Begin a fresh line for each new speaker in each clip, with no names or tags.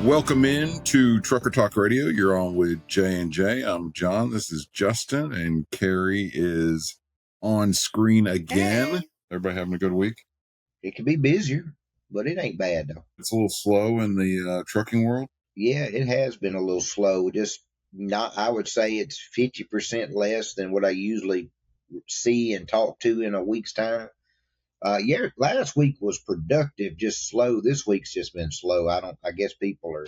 Welcome in to Trucker Talk Radio. You're on with J&J. I'm John. This is Justin, and Carrie is on screen again.
Hey.
Everybody having a good week?
It could be busier, but it ain't bad though.
It's a little slow in the trucking world.
Yeah, it has been a little slow. Just not, I would say it's 50% less than what I usually see and talk to in a week's time. Yeah, last week was productive, just slow. This week's just been slow. I guess people are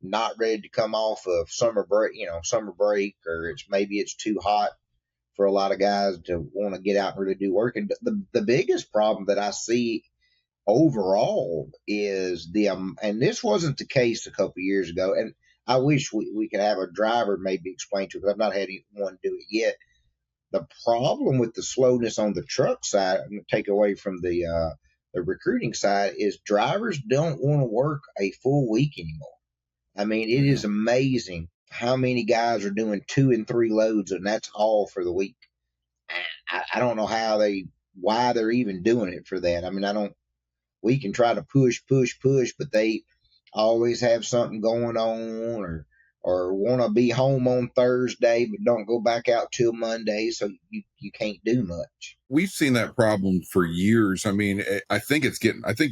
not ready to come off of summer break, or maybe it's too hot for a lot of guys to want to get out and really do work. And the biggest problem that I see overall is and this wasn't the case a couple of years ago, and I wish we could have a driver maybe explain to it, because I've not had anyone do it yet. The problem with the slowness on the truck side, I'm going to take away from the recruiting side, is drivers don't want to work a full week anymore. I mean, it is amazing how many guys are doing 2 and 3 loads, and that's all for the week. I don't know why they're even doing it for that. I mean, we can try to push, but they always have something going on, or want to be home on Thursday, but don't go back out till Monday. So you can't do much.
We've seen that problem for years. I mean, I think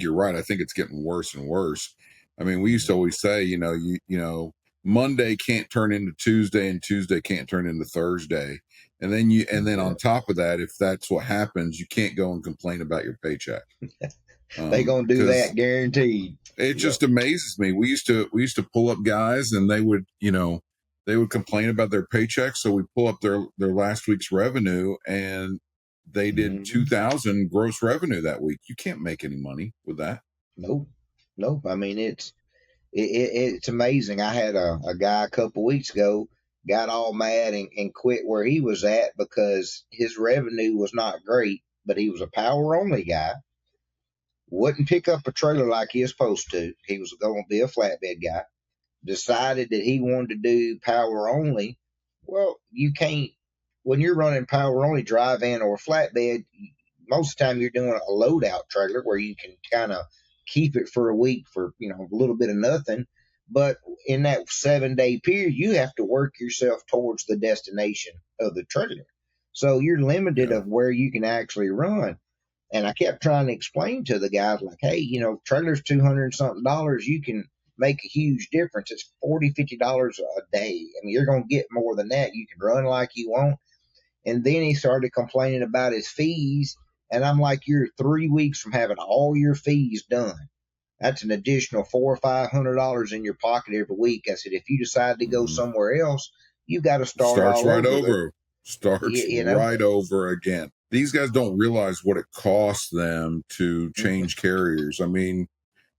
you're right. I think it's getting worse and worse. I mean, we used to always say, you know, Monday can't turn into Tuesday, and Tuesday can't turn into Thursday. And then on top of that, if that's what happens, you can't go and complain about your paycheck.
They gonna do that, guaranteed.
It just amazes me. We used to pull up guys, and they would complain about their paychecks. So we pull up their last week's revenue, and they did 2,000 gross revenue that week. You can't make any money with that.
Nope. I mean, it's amazing. I had a guy a couple weeks ago got all mad and quit where he was at because his revenue was not great, but he was a power only guy. Wouldn't pick up a trailer like he was supposed to. He was going to be a flatbed guy. Decided that he wanted to do power only. Well, you can't, when you're running power only drive in or flatbed, most of the time you're doing a load out trailer where you can kind of keep it for a week for, a little bit of nothing. But in that 7-day period, you have to work yourself towards the destination of the trailer. So you're limited of where you can actually run. And I kept trying to explain to the guys, like, hey, trailer's $200 and something. You can make a huge difference. It's $40, $50 a day. I mean, you're going to get more than that. You can run like you want. And then he started complaining about his fees. And I'm like, you're 3 weeks from having all your fees done. That's an additional $400 or $500 in your pocket every week. I said, if you decide to go somewhere else, you got to start all
right
over.
Starts right over again. These guys don't realize what it costs them to change carriers. I mean,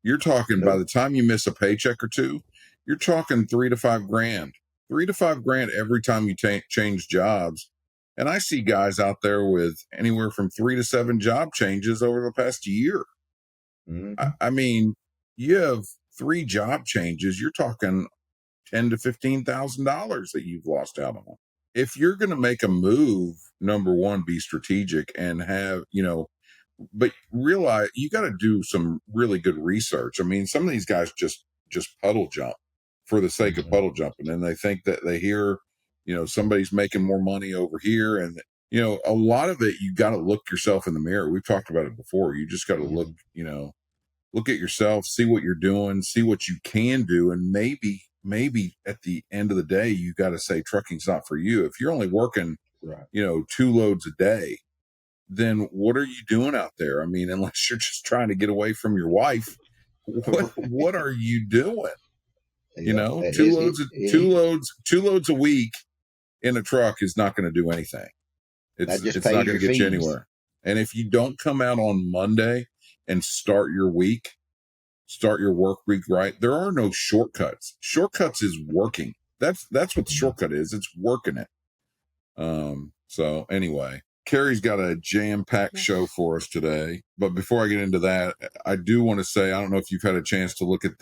you're talking by the time you miss a paycheck or two, you're talking $3,000 to $5,000, $3,000 to $5,000 every time you change jobs. And I see guys out there with anywhere from 3 to 7 job changes over the past year. I mean, you have 3 job changes, you're talking $10,000 to $15,000 that you've lost out on. If you're going to make a move, number one, be strategic and have, but realize you got to do some really good research. I mean, some of these guys just puddle jump for the sake of puddle jumping, and they think that they hear, somebody's making more money over here. And, a lot of it, you got to look yourself in the mirror. We've talked about it before. You just got to look at yourself, see what you're doing, see what you can do. And maybe at the end of the day, you got to say trucking's not for you. If you're only working, 2 loads a day, then what are you doing out there? I mean, unless you're just trying to get away from your wife, what are you doing? Two loads a week in a truck is not going to do anything. It's not going to get you anywhere. And if you don't come out on Monday and start your work week right, there are no shortcuts. Shortcuts is working. That's what the shortcut is. It's working it. So anyway, Carrie's got a jam-packed show for us today. But before I get into that, I do want to say, I don't know if you've had a chance to look at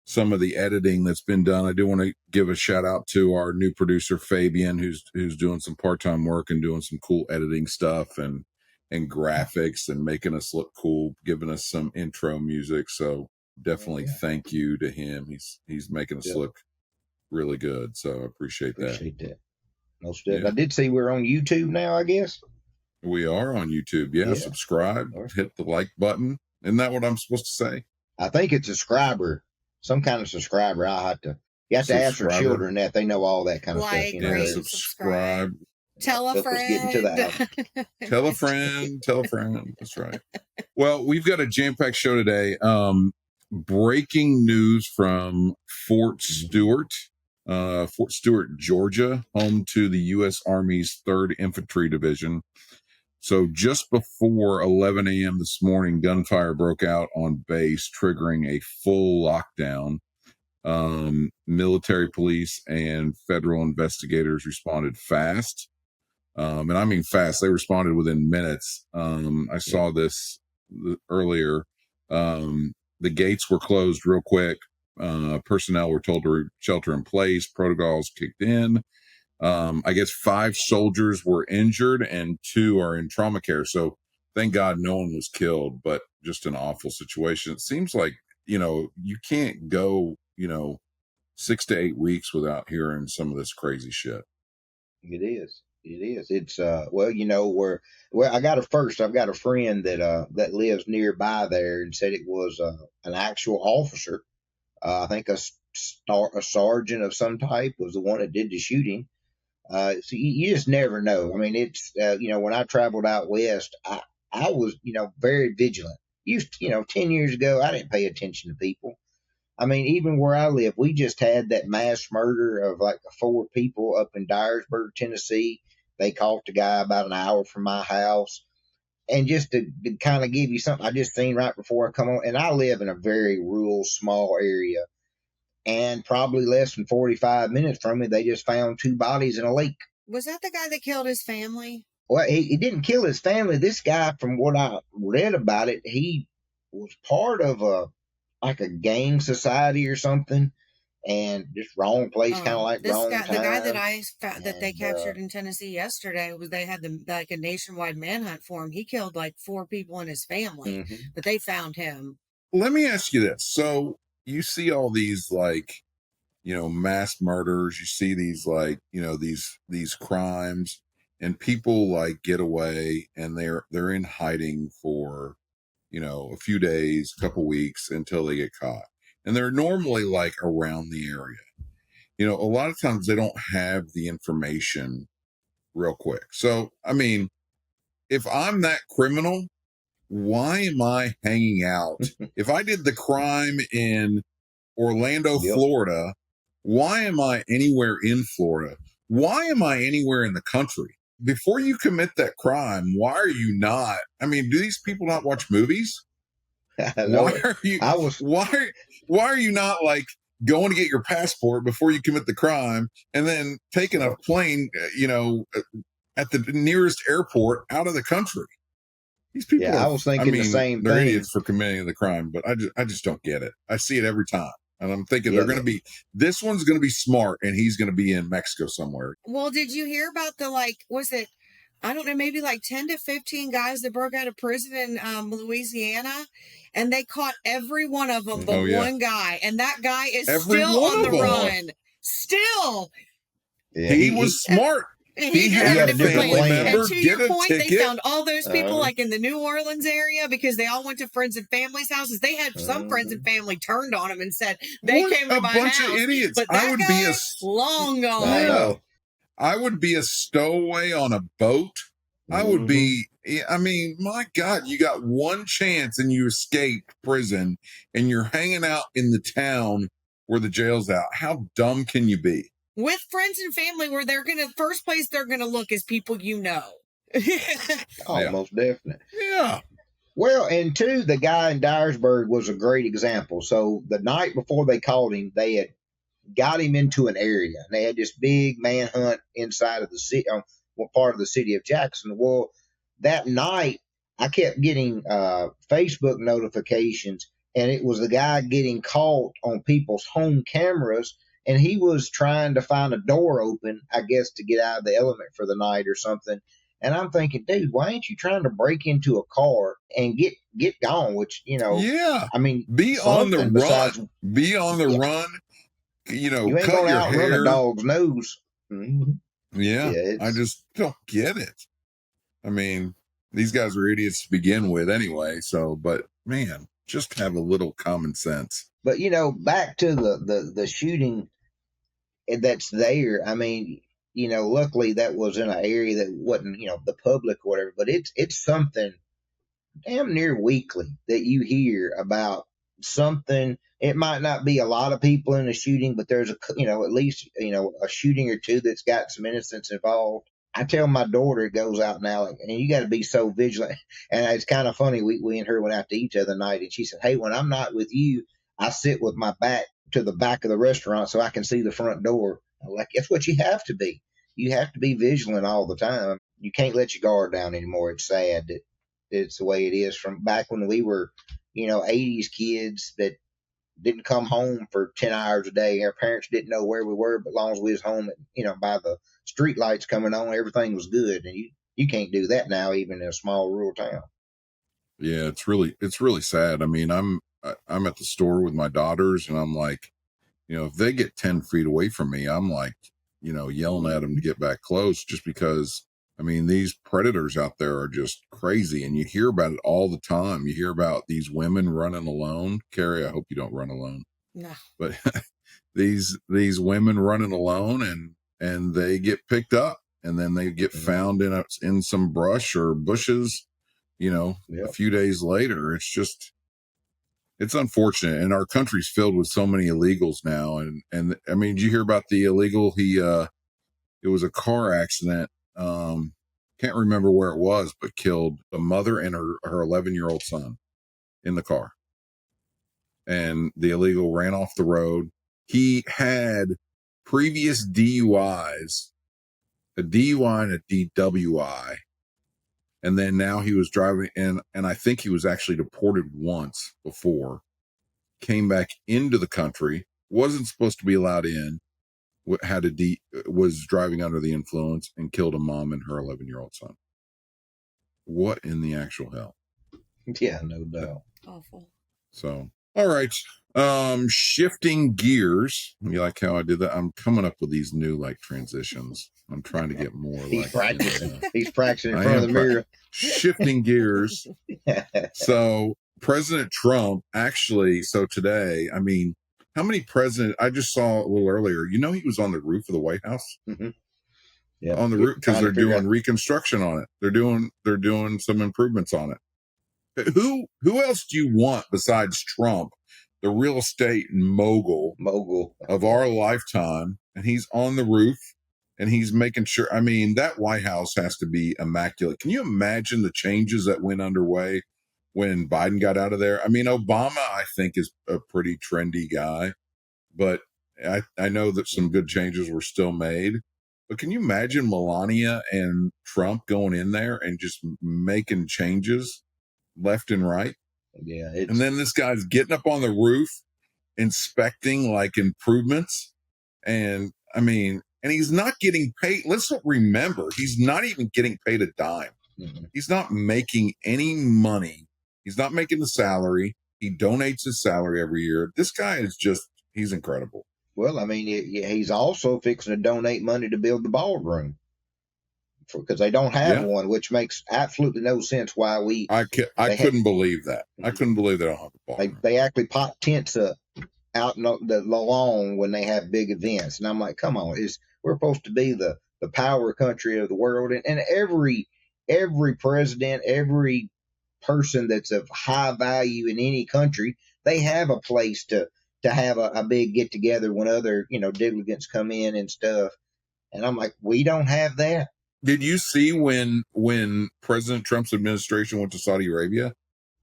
some of the editing that's been done. I do want to give a shout out to our new producer, Fabian, who's doing some part-time work and doing some cool editing stuff and graphics and making us look cool, giving us some intro music. So definitely thank you to him. He's making us look really good. So I appreciate
that. Most of it. I did see we're on YouTube now, I guess.
We are on YouTube. Yeah. Subscribe, hit the like button. Isn't that what I'm supposed to say?
I think it's subscriber, some kind of subscriber. You have to ask your children that. They know all that kind of stuff.
Rate, subscribe.
Tell a friend.
Tell a friend. Tell a friend. That's right. Well, we've got a jam-packed show today. Breaking news from Fort Stewart, Georgia, home to the U.S. Army's 3rd Infantry Division. So just before 11 a.m. this morning, gunfire broke out on base, triggering a full lockdown. Military police and federal investigators responded fast. And I mean fast. They responded within minutes. I saw this earlier. The gates were closed real quick. Personnel were told to shelter in place. Protocols kicked in. I guess 5 soldiers were injured and 2 are in trauma care. So thank God no one was killed, but just an awful situation. It seems like, you can't go, 6 to 8 weeks without hearing some of this crazy shit.
It is. It's I've got a friend that lives nearby there and said it was an actual officer. I think a sergeant of some type was the one that did the shooting. So you just never know. I mean, it's when I traveled out west, I was very vigilant. 10 years ago, I didn't pay attention to people. I mean, even where I live, we just had that mass murder of like 4 people up in Dyersburg, Tennessee. They caught the guy about an hour from my house. And just to kind of give you something I just seen right before I come on, and I live in a very rural, small area. And probably less than 45 minutes from me, they just found 2 bodies in a lake.
Was that the guy that killed his family?
Well, he didn't kill his family. This guy, from what I read about it, he was part of a gang society or something, and just wrong place, kind of like wrong time.
The guy that I found that they captured in Tennessee yesterday they had a nationwide manhunt for him. He killed like 4 people in his family, but they found him.
Let me ask you this. So you see all these mass murders, you see these these crimes, and people get away and they're in hiding for a few days, a couple weeks until they get caught. And they're normally around the area. A lot of times they don't have the information real quick. So, I mean, if I'm that criminal, why am I hanging out? If I did the crime in Orlando, Florida, why am I anywhere in Florida? Why am I anywhere in the country? Before you commit that crime, why are you not? I mean, do these people not watch movies? Why are you not going to get your passport before you commit the crime and then taking a plane, at the nearest airport out of the country? These people
I was thinking the same
they're
thing.
idiots for committing the crime, but I just don't get it. I see it every time. And I'm thinking this one's going to be smart and he's going to be in Mexico somewhere.
Well, did you hear about was it, I don't know, maybe 10 to 15 guys that broke out of prison in Louisiana, and they caught every one of them but one guy, and that guy is still on the run. Still.
Yeah, he was smart.
He had a different
family member.
And to your point, they found all those people in the New Orleans area because they all went to friends and family's houses. They had some friends and family turned on him and said they came to my house. A bunch of idiots. But that long gone.
I would be a stowaway on a boat. I would be. I mean, my God, you got one chance and you escape prison and you're hanging out in the town where the jail's out. How dumb can you be?
With friends and family, where first place they're gonna look is people you know.
Most definite.
Yeah.
Well, and 2, the guy in Dyersburg was a great example. So the night before they caught him, they had got him into an area, and they had this big manhunt inside of the city, part of the city of Jackson. Well, that night, I kept getting Facebook notifications, and it was the guy getting caught on people's home cameras. And he was trying to find a door open, I guess, to get out of the element for the night or something. And I'm thinking, dude, why ain't you trying to break into a car and get gone? Which,
Yeah.
I mean,
Be on the run.
Besides,
Be on the run.
you ain't
cut
going to
your
outrun
hair.
a dog's nose. Mm-hmm.
Yeah. I just don't get it. I mean, these guys are idiots to begin with anyway. So, but man, just have a little common sense.
But, back to the shooting that's there. I mean, luckily that was in an area that wasn't, the public or whatever, but it's something damn near weekly that you hear about something. It might not be a lot of people in a shooting, but there's at least, a shooting or two that's got some innocents involved. I tell my daughter, it goes out now, and you got to be so vigilant. And it's kind of funny. We and her went out to eat the other night, and she said, "Hey, when I'm not with you, I sit with my back to the back of the restaurant so I can see the front door." I'm like, that's what you have to be. You have to be vigilant all the time. You can't let your guard down anymore. It's sad that it's the way it is from back when we were, 80s kids that didn't come home for 10 hours a day. Our parents didn't know where we were, but as long as we was home, by the street lights coming on, everything was good. And you can't do that now, even in a small rural town.
Yeah, it's really sad. I mean, I'm at the store with my daughters, and I'm like, if they get 10 feet away from me, I'm like, yelling at them to get back close, just because, I mean, these predators out there are just crazy, and you hear about it all the time. You hear about these women running alone. Carrie, I hope you don't run alone.
No.
But these women running alone, and they get picked up, and then they get found in some brush or bushes, a few days later. It's unfortunate, and our country's filled with so many illegals now. And I mean, did you hear about the illegal? It was a car accident. Can't remember where it was, but killed a mother and her 11-year-old son in the car. And the illegal ran off the road. He had previous DUIs, a DUI and a DWI. And then now he was driving, and I think he was actually deported once before, came back into the country, wasn't supposed to be allowed in, was driving under the influence, and killed a mom and her 11-year-old son. What in the actual hell?
Yeah, no doubt.
Awful.
So, all right. Shifting gears. You like how I did that? I'm coming up with these new transitions. I'm trying to get more.
He's practicing. He's practicing in front of the mirror.
Shifting gears. So President Trump actually. So today, I mean, how many presidents? I just saw a little earlier. He was on the roof of the White House.
Mm-hmm. Yeah,
on the roof because they're doing reconstruction on it. They're doing some improvements on it. Who else do you want besides Trump, the real estate mogul of our lifetime? And he's on the roof. And he's making sure, I mean, that White House has to be immaculate. Can you imagine the changes that went underway when Biden got out of there? I mean, Obama, I think, is a pretty trendy guy, but I know that some good changes were still made. But can you imagine Melania and Trump going in there and just making changes left and right?
Yeah.
And then this guy's getting up on the roof, inspecting improvements. And I mean, and he's not getting paid. Let's remember, he's not even getting paid a dime.
Mm-hmm.
He's not making any money. He's not making the salary. He donates his salary every year. This guy is he's incredible.
Well, I mean, he's also fixing to donate money to build the ballroom because they don't have one, which makes absolutely no sense why
I couldn't believe that. I couldn't believe they don't have a ballroom.
They actually pop tents up out in the lawn when they have big events. And I'm like, come on, we're supposed to be the power country of the world. And every president, every person that's of high value in any country, they have a place to have a big get together when other, diligents come in and stuff. And I'm like, we don't have that.
Did you see when President Trump's administration went to Saudi Arabia?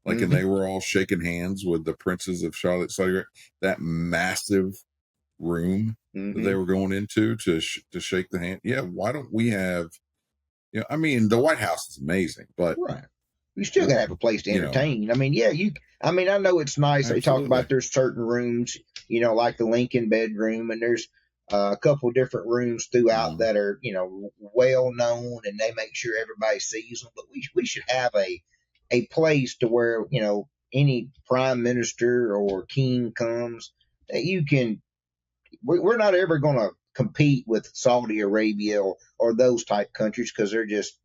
And they were all shaking hands with the princes of Saudi Arabia, that massive room that they were going into to shake the hand. Yeah, why don't we have, I mean, the White House is amazing, but
right. You still got to have a place to entertain. I mean, I know it's nice. Absolutely. They talk about there's certain rooms, like the Lincoln bedroom, and there's a couple different rooms throughout that are, well known, and they make sure everybody sees them. But we should have a place to where, any prime minister or king comes, that you can. We're not ever going to compete with Saudi Arabia or those type countries, because they're just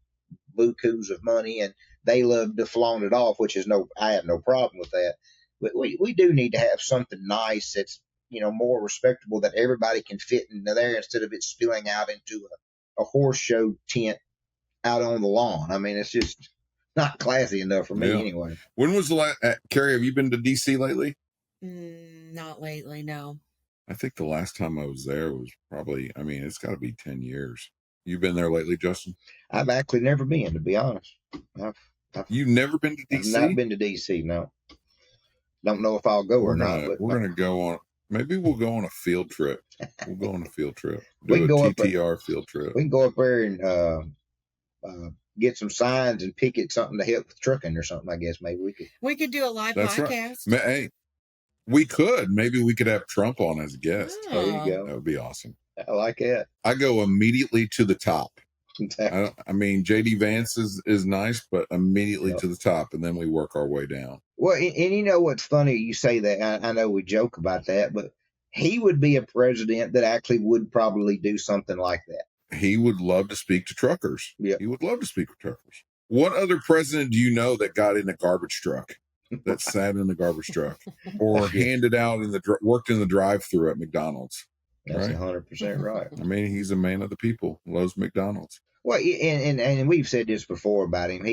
bukus of money and they love to flaunt it off, which is I have no problem with that. But we do need to have something nice that's, more respectable, that everybody can fit into there, instead of it spilling out into a horse show tent out on the lawn. I mean, it's just not classy enough for me anyway.
When was the last, Carrie, have you been to DC lately?
Not lately, no.
I think the last time I was there was probably, it's got to be 10 years. You been there lately, Justin?
I've actually never been, to be honest.
You've never been to DC?
I've not been to DC, no. Don't know if I'll go or not. But
we're going to go on, maybe we'll go on a field trip. We'll go on a field trip.
We can go
TTR field trip.
We can go up there and get some signs and picket something to help with trucking or something, I guess. Maybe we could.
We could do a live podcast.
Right. Hey, we could. Maybe we could have Trump on as a guest.
There you go.
That would be awesome.
I like that.
I go immediately to the top. JD Vance is nice, but immediately to the top, and then we work our way down.
Well, and you know what's funny? You say that. I know we joke about that, but he would be a president that actually would probably do something like that.
He would love to speak to truckers.
Yeah,
he would love to speak with truckers. What other president do you know that got in a garbage truck, that sat in the garbage truck, or handed out worked in the drive-thru at McDonald's?
That's 100% right.
He's a man of the people. Loves McDonald's.
Well, and we've said this before about him.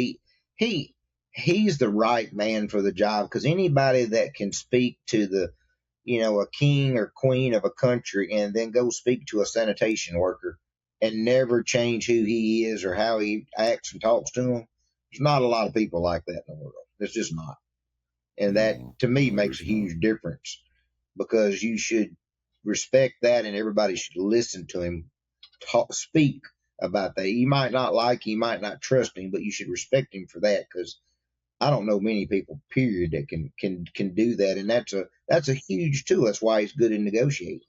He's the right man for the job, because anybody that can speak to the, a king or queen of a country, and then go speak to a sanitation worker and never change who he is or how he acts and talks to them, there's not a lot of people like that in the world. There's just not. And that, to me, makes a huge difference, because you should respect that, and everybody should listen to him speak about that. You might not like him, you might not trust him, but you should respect him for that, because I don't know many people, period, that can do that. And that's a huge tool. That's why he's good in negotiating,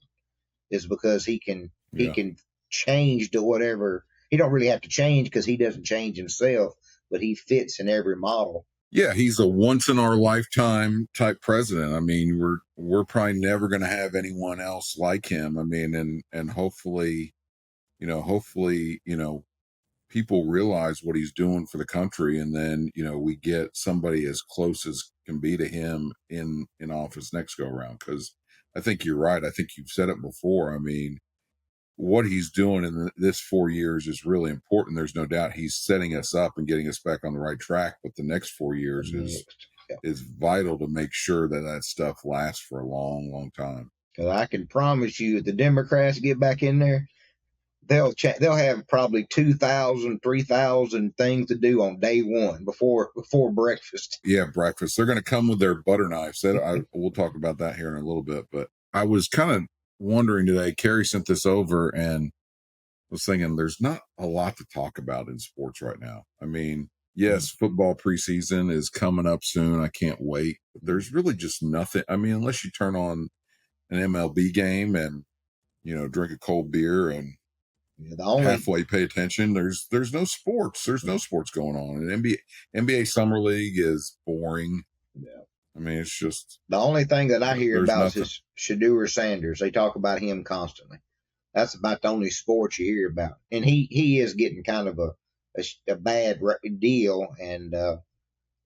is because he can change to whatever. He don't really have to change, because he doesn't change himself, but he fits in every model.
Yeah, he's a once in our lifetime type president. We're probably never going to have anyone else like him. And hopefully, people realize what he's doing for the country, and then, we get somebody as close as can be to him in office next go around. Because I think you're right. I think you've said it before. What he's doing in this 4 years is really important. There's no doubt he's setting us up and getting us back on the right track. But the next 4 years is vital to make sure that stuff lasts for a long, long time.
Because I can promise you, if the Democrats get back in there, they'll have probably 2,000, 3,000 things to do on day one before breakfast.
Yeah, breakfast. They're going to come with their butter knives. We'll talk about that here in a little bit. But I was kind of wondering today, Carrie sent this over, and was thinking there's not a lot to talk about in sports right now. Yes, football preseason is coming up soon. I can't wait. But there's really just nothing. Unless you turn on an MLB game and, drink a cold beer and halfway pay attention, there's no sports. There's no sports going on. And NBA Summer League is boring.
Yeah.
It's just
the only thing that I hear about is Shedeur Sanders. They talk about him constantly. That's about the only sport you hear about, and he is getting kind of a bad deal. And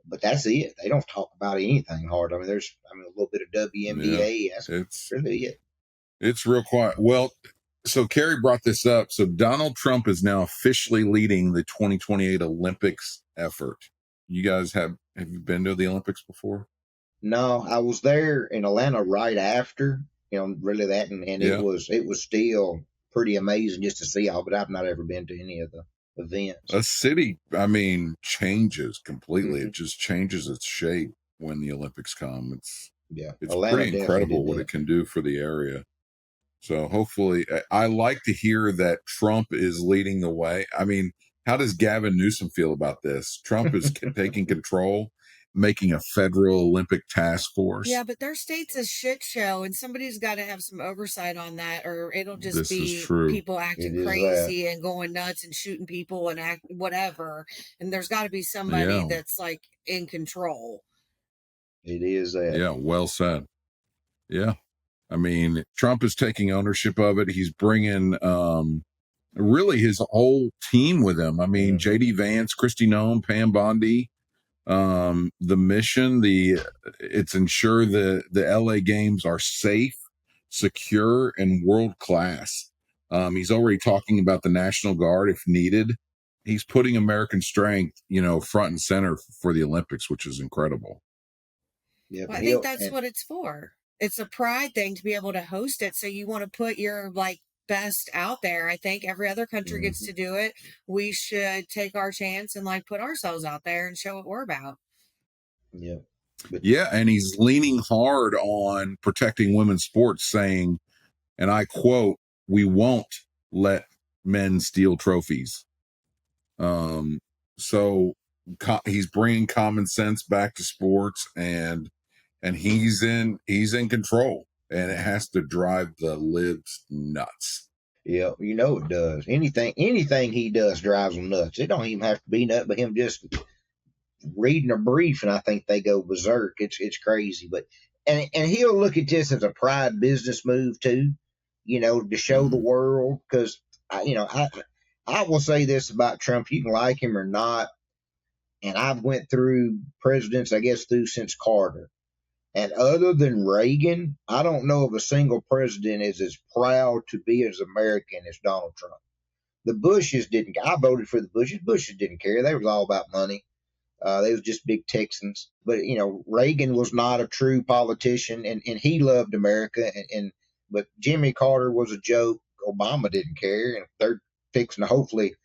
but that's it. They don't talk about anything hard. There's a little bit of WNBA. Yeah, that's really it.
It's real quiet. Well, so Carrie brought this up. So Donald Trump is now officially leading the 2028 Olympics effort. You guys have you been to the Olympics before?
No, I was there in Atlanta right after, really that, and it was still pretty amazing just to see all, but I've not ever been to any of the events.
A city, changes completely. Mm-hmm. It just changes its shape when the Olympics come. It's Atlanta pretty incredible what it can do for the area. So hopefully, I like to hear that Trump is leading the way. How does Gavin Newsom feel about this? Trump is taking control. making a federal Olympic task force.
Yeah, but their state's a shit show, and somebody's got to have some oversight on that, or it'll just be people acting crazy and going nuts and shooting people and act whatever. And there's got to be somebody that's like in control.
It is that.
Yeah, well said. Yeah. I mean, Trump is taking ownership of it. He's bringing really his whole team with him. I mean, J.D. Vance, Kristi Noem, Pam Bondi. The mission, it's ensure the LA games are safe, secure, and world class. He's already talking about the National Guard if needed. He's putting American strength, front and center for the Olympics, which is incredible.
Yeah, well, I think that's what it's for. It's a pride thing to be able to host it. So you want to put your best out there. I think every other country gets to do it. We should take our chance and put ourselves out there and show what we're about.
Yeah.
Yeah. And he's leaning hard on protecting women's sports, saying, and I quote, "We won't let men steal trophies." So he's bringing common sense back to sports, and he's in control, and it has to drive the libs nuts.
Yeah, it does. Anything he does drives them nuts. It don't even have to be nothing but him just reading a brief, and I think they go berserk. It's crazy, but and he'll look at this as a pride business move too, to show the world. Because I will say this about Trump: you can like him or not, and I've went through presidents, I guess, since Carter. And other than Reagan, I don't know of a single president is as proud to be as American as Donald Trump. The Bushes didn't. I voted for the Bushes. Bushes didn't care. They was all about money. They was just big Texans. But Reagan was not a true politician, and he loved America. But Jimmy Carter was a joke. Obama didn't care, and they're fixing to hopefully.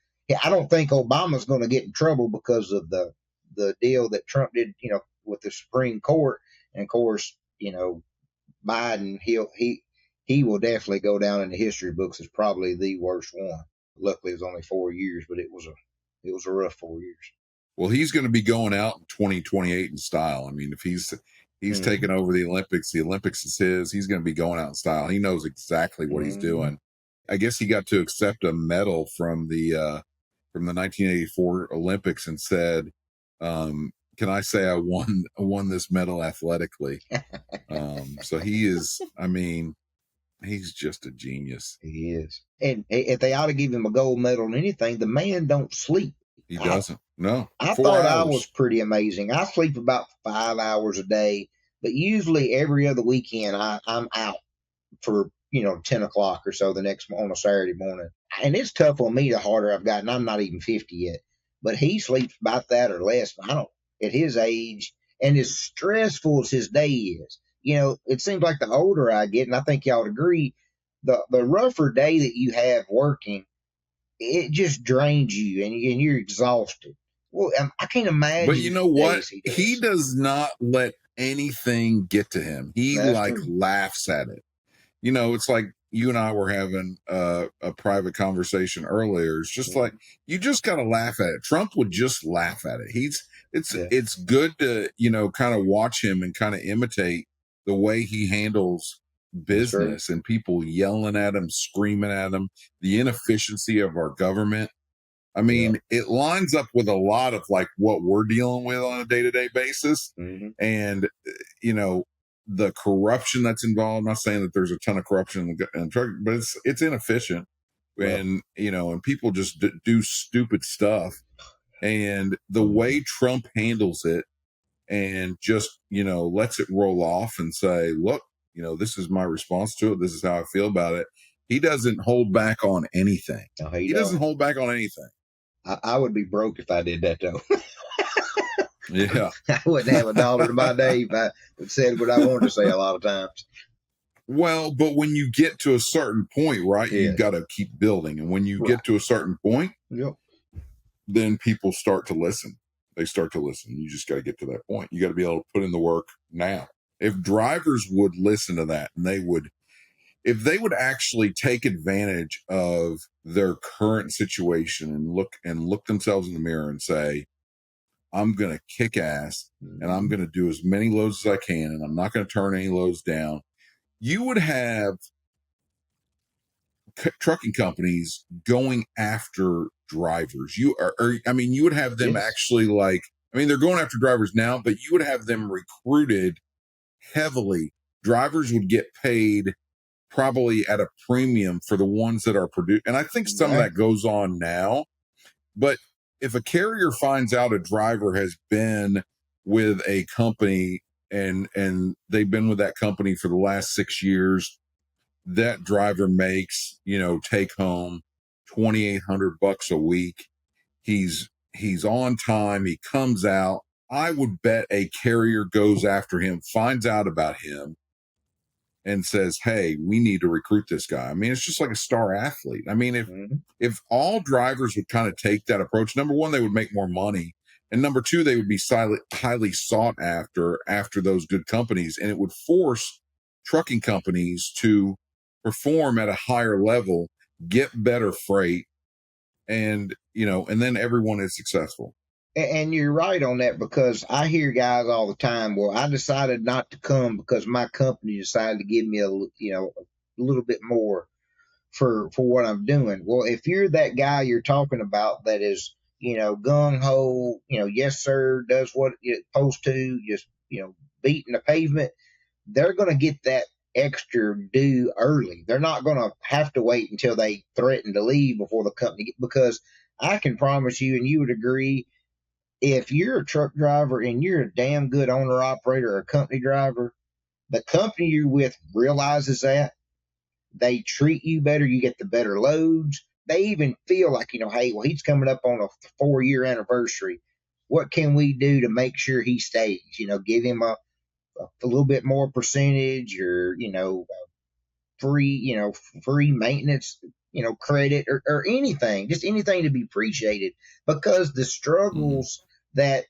I don't think Obama's going to get in trouble because of the deal that Trump did, with the Supreme Court. And of course, Biden, he will definitely go down in the history books as probably the worst one. Luckily, it was only 4 years, but it was a rough 4 years.
Well, he's going to be going out in 2028 in style. I mean, if he's taking over the Olympics is his. He's going to be going out in style. He knows exactly what he's doing. I guess he got to accept a medal from the 1984 Olympics and said, "Can I say I won this medal athletically?" So he is. I mean, he's just a genius.
He is. And if they ought to give him a gold medal in anything, the man don't sleep.
He doesn't. No.
I thought I was pretty amazing. I sleep about 5 hours a day, but usually every other weekend I'm out for 10 o'clock or so on a Saturday morning. And it's tough on me the harder I've gotten. I'm not even 50 yet, but he sleeps about that or less. I don't. At his age, and as stressful as his day is, it seems like the older I get, and I think y'all would agree, the rougher day that you have working, it just drains you, and you're exhausted. Well, I can't imagine.
But you know what? He does not let anything get to him. He laughs at it. It's like you and I were having a private conversation earlier. It's just like, you just got to laugh at it. Trump would just laugh at it. It's good to, kind of watch him and kind of imitate the way he handles business and people yelling at him, screaming at him, the inefficiency of our government. I mean, it lines up with a lot of what we're dealing with on a day-to-day basis. And, the corruption that's involved. I'm not saying that there's a ton of corruption in the drug, but it's inefficient. And, and people just do stupid stuff. And the way Trump handles it and just, lets it roll off and say, look, this is my response to it. This is how I feel about it. He doesn't hold back on anything.
No,
he doesn't hold back on anything.
I would be broke if I did that, though.
Yeah.
I wouldn't have a dollar to my day if I said what I wanted to say a lot of times.
Well, but when you get to a certain point, right, you've got to keep building. And when you get to a certain point, then people start to listen. They start to listen. You just got to get to that point. You got to be able to put in the work now. If drivers would listen to that, and if they would actually take advantage of their current situation and look themselves in the mirror and say, I'm going to kick ass and I'm going to do as many loads as I can, and I'm not going to turn any loads down. You would have trucking companies going after drivers. You would have them actually they're going after drivers now, but you would have them recruited heavily. Drivers would get paid probably at a premium for the ones that are produced. And I think some of that goes on now. But if a carrier finds out a driver has been with a company and they've been with that company for the last 6 years, that driver makes, take home $2,800 a week. He's on time. He comes out. I would bet a carrier goes after him, finds out about him, and says, hey, we need to recruit this guy. I mean, it's just like a star athlete. I mean, if all drivers would kind of take that approach, number one, they would make more money. And number two, they would be highly sought after those good companies. And it would force trucking companies to perform at a higher level, get better freight, and then everyone is successful.
And you're right on that, because I hear guys all the time, well, I decided not to come because my company decided to give me a little bit more for what I'm doing. Well, if you're that guy you're talking about that is, gung ho, yes, sir, does what it's supposed to, just, beating the pavement, they're going to get that extra due early. They're not going to have to wait until they threaten to leave before the company, because I can promise you, and you would agree, if you're a truck driver and you're a damn good owner operator or a company driver, the company you're with realizes that. They treat you better. You get the better loads. They even feel like, hey, well, he's coming up on a 4-year anniversary. What can we do to make sure he stays? Give him a little bit more percentage, or, free maintenance, credit, or anything, just anything to be appreciated, because the struggles that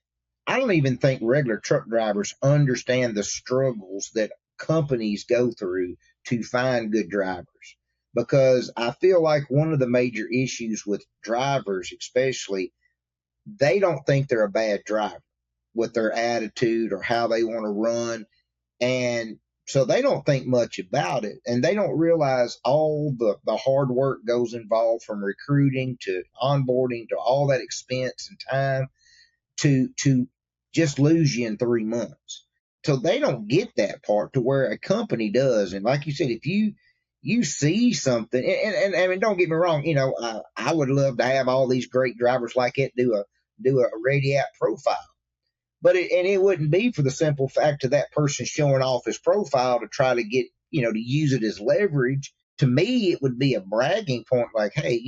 I don't even think regular truck drivers understand, the struggles that companies go through to find good drivers. Because I feel like one of the major issues with drivers, especially, they don't think they're a bad driver with their attitude or how they want to run. And so they don't think much about it, and they don't realize all the hard work goes involved, from recruiting to onboarding to all that expense and time to just lose you in 3 months. So they don't get that part, to where a company does. And like you said, if you see something, and I mean, don't get me wrong, I would love to have all these great drivers like it do a Radiat profile. But it wouldn't be for the simple fact of that person showing off his profile to try to get, to use it as leverage. To me, it would be a bragging point, like, hey,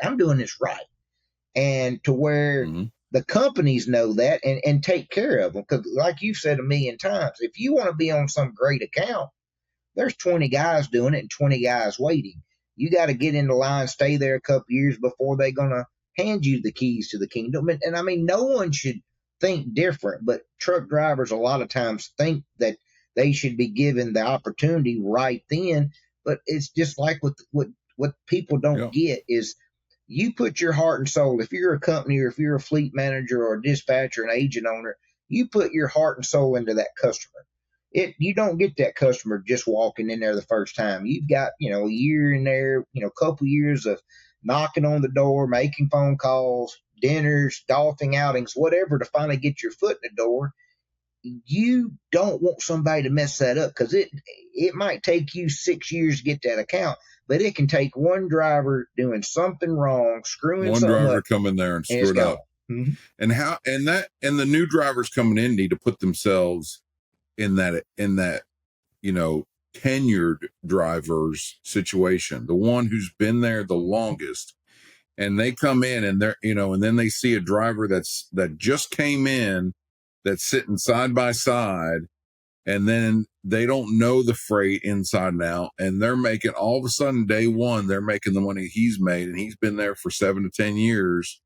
I'm doing this right. And to where the companies know that and take care of them. Because like you've said a million times, if you want to be on some great account, there's 20 guys doing it and 20 guys waiting. You got to get in the line, stay there a couple years before they're going to hand you the keys to the kingdom. And I mean, no one should think different, but truck drivers a lot of times think that they should be given the opportunity right then. But it's just like what people don't get is, you put your heart and soul. If you're a company, or if you're a fleet manager or a dispatcher, an agent owner, you put your heart and soul into that customer. You don't get that customer just walking in there the first time. You've got, a year in there, a couple years of knocking on the door, making phone calls, dinners, golfing outings, whatever, to finally get your foot in the door. You don't want somebody to mess that up, because it might take you 6 years to get that account, but it can take one driver doing something wrong, screwing
one
something
driver
up,
come in there and screw it up. And the new drivers coming in need to put themselves in that tenured driver's situation, the one who's been there the longest. And they come in and they're, and then they see a driver that just came in, that's sitting side by side, and then they don't know the freight inside and out, and they're making, all of a sudden, day one, they're making the money he's made, and he's been there for 7 to 10 years.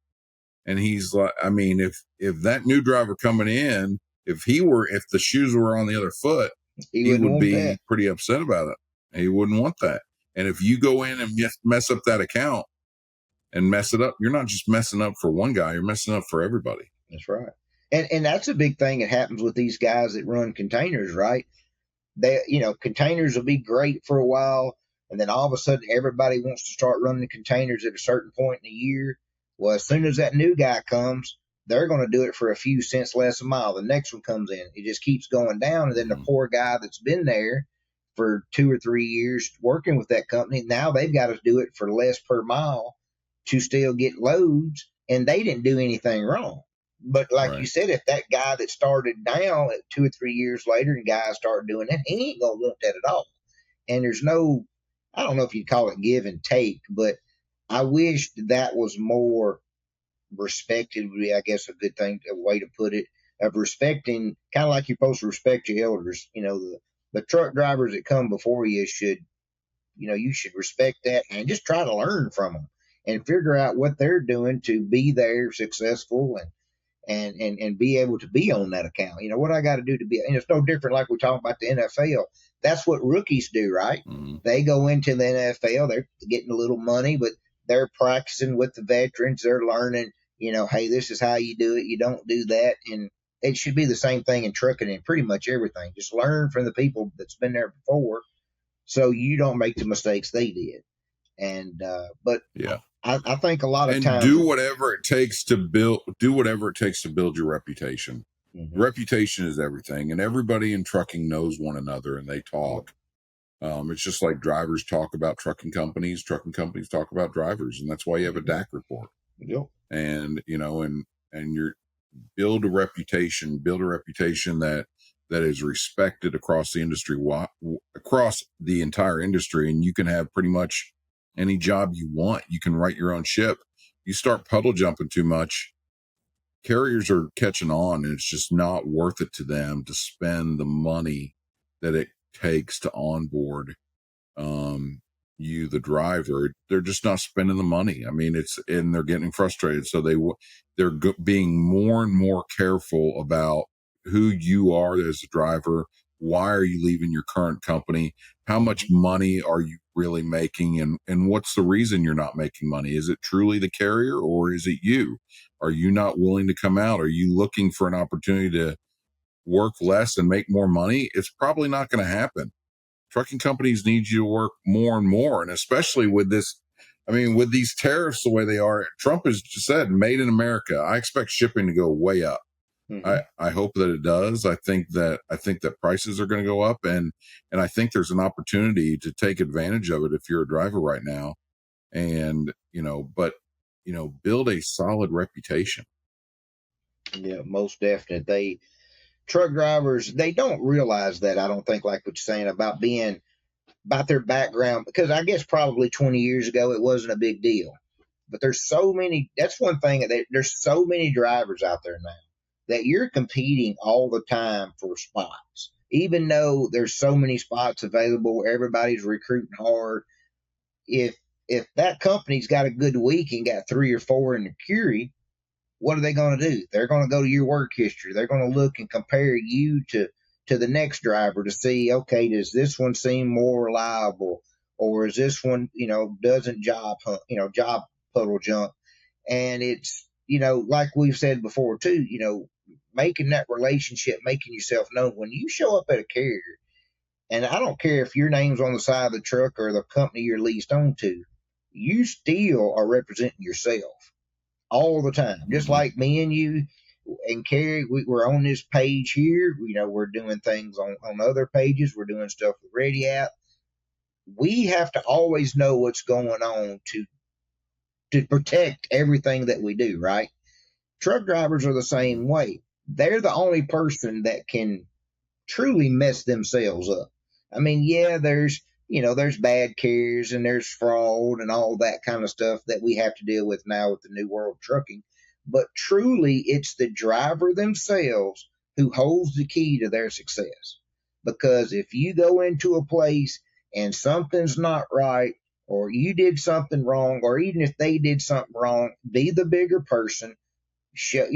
And he's like, I mean, if that new driver coming in, if the shoes were on the other foot, he would be pretty upset about it. He wouldn't want that. And if you go in and mess up that account and mess it up, you're not just messing up for one guy, you're messing up for everybody.
That's right. And that's a big thing that happens with these guys that run containers, right? They, containers will be great for a while, and then all of a sudden everybody wants to start running containers at a certain point in the year. Well, as soon as that new guy comes, they're going to do it for a few cents less a mile. The next one comes in. It just keeps going down, and then the poor guy that's been there for 2 or 3 years working with that company, now they've got to do it for less per mile to still get loads, and they didn't do anything wrong. But like you said, if that guy that started now at 2 or 3 years later and guys start doing that, he ain't going to want that at all. And there's no, I don't know if you'd call it give and take, but I wish that was more respected, would be, I guess, a good thing, a way to put it, of respecting, kind of like you're supposed to respect your elders. The truck drivers that come before you should, you should respect that and just try to learn from them and figure out what they're doing to be there successful and be able to be on that account. What I got to do to be, and it's no different like we talk about the NFL. That's what rookies do, right? Mm-hmm. They go into the NFL, they're getting a little money, but they're practicing with the veterans. They're learning, hey, this is how you do it. You don't do that. And it should be the same thing in trucking and pretty much everything. Just learn from the people that's been there before so you don't make the mistakes they did. And, but yeah. I think a lot of times,
do whatever it takes to build your reputation. Mm-hmm. Reputation is everything, and everybody in trucking knows one another and they talk. It's just like drivers talk about trucking companies talk about drivers, and that's why you have a DAC report.
Yep.
And and you're build a reputation that is respected across the industry, across the entire industry, and you can have pretty much any job you want. You can write your own ship. You start puddle jumping too much, carriers are catching on, and it's just not worth it to them to spend the money that it takes to onboard you, the driver. They're just not spending the money. I mean, and they're getting frustrated. So they're being more and more careful about who you are as a driver. Why are you leaving your current company? How much money are you really making? And what's the reason you're not making money? Is it truly the carrier, or is it you? Are you not willing to come out? Are you looking for an opportunity to work less and make more money? It's probably not going to happen. Trucking companies need you to work more and more. And especially with this, with these tariffs the way they are, Trump has just said, made in America. I expect shipping to go way up. Mm-hmm. I hope that it does. I think that prices are going to go up, and I think there's an opportunity to take advantage of it if you're a driver right now. And, build a solid reputation.
Yeah, most definitely. Truck drivers, they don't realize that, I don't think, like what you're saying about their background, because I guess probably 20 years ago it wasn't a big deal. But there's so many, that's one thing, there's so many drivers out there now that you're competing all the time for spots. Even though there's so many spots available, everybody's recruiting hard. If that company's got a good week and got 3 or 4 in the query, what are they going to do? They're going to go to your work history. They're going to look and compare you to the next driver to see, okay, does this one seem more reliable, or is this one, doesn't job puddle jump? And it's, like we've said before too, making that relationship, making yourself known. When you show up at a carrier, and I don't care if your name's on the side of the truck or the company you're leased on to, you still are representing yourself all the time. Just like me and you and Carrie, we're on this page here. We're doing things on other pages. We're doing stuff with Ready App. We have to always know what's going on to protect everything that we do, right? Truck drivers are the same way. They're the only person that can truly mess themselves up. Yeah, there's bad carriers and there's fraud and all that kind of stuff that we have to deal with now with the new world of trucking. But truly, it's the driver themselves who holds the key to their success. Because if you go into a place and something's not right, or you did something wrong, or even if they did something wrong, be the bigger person.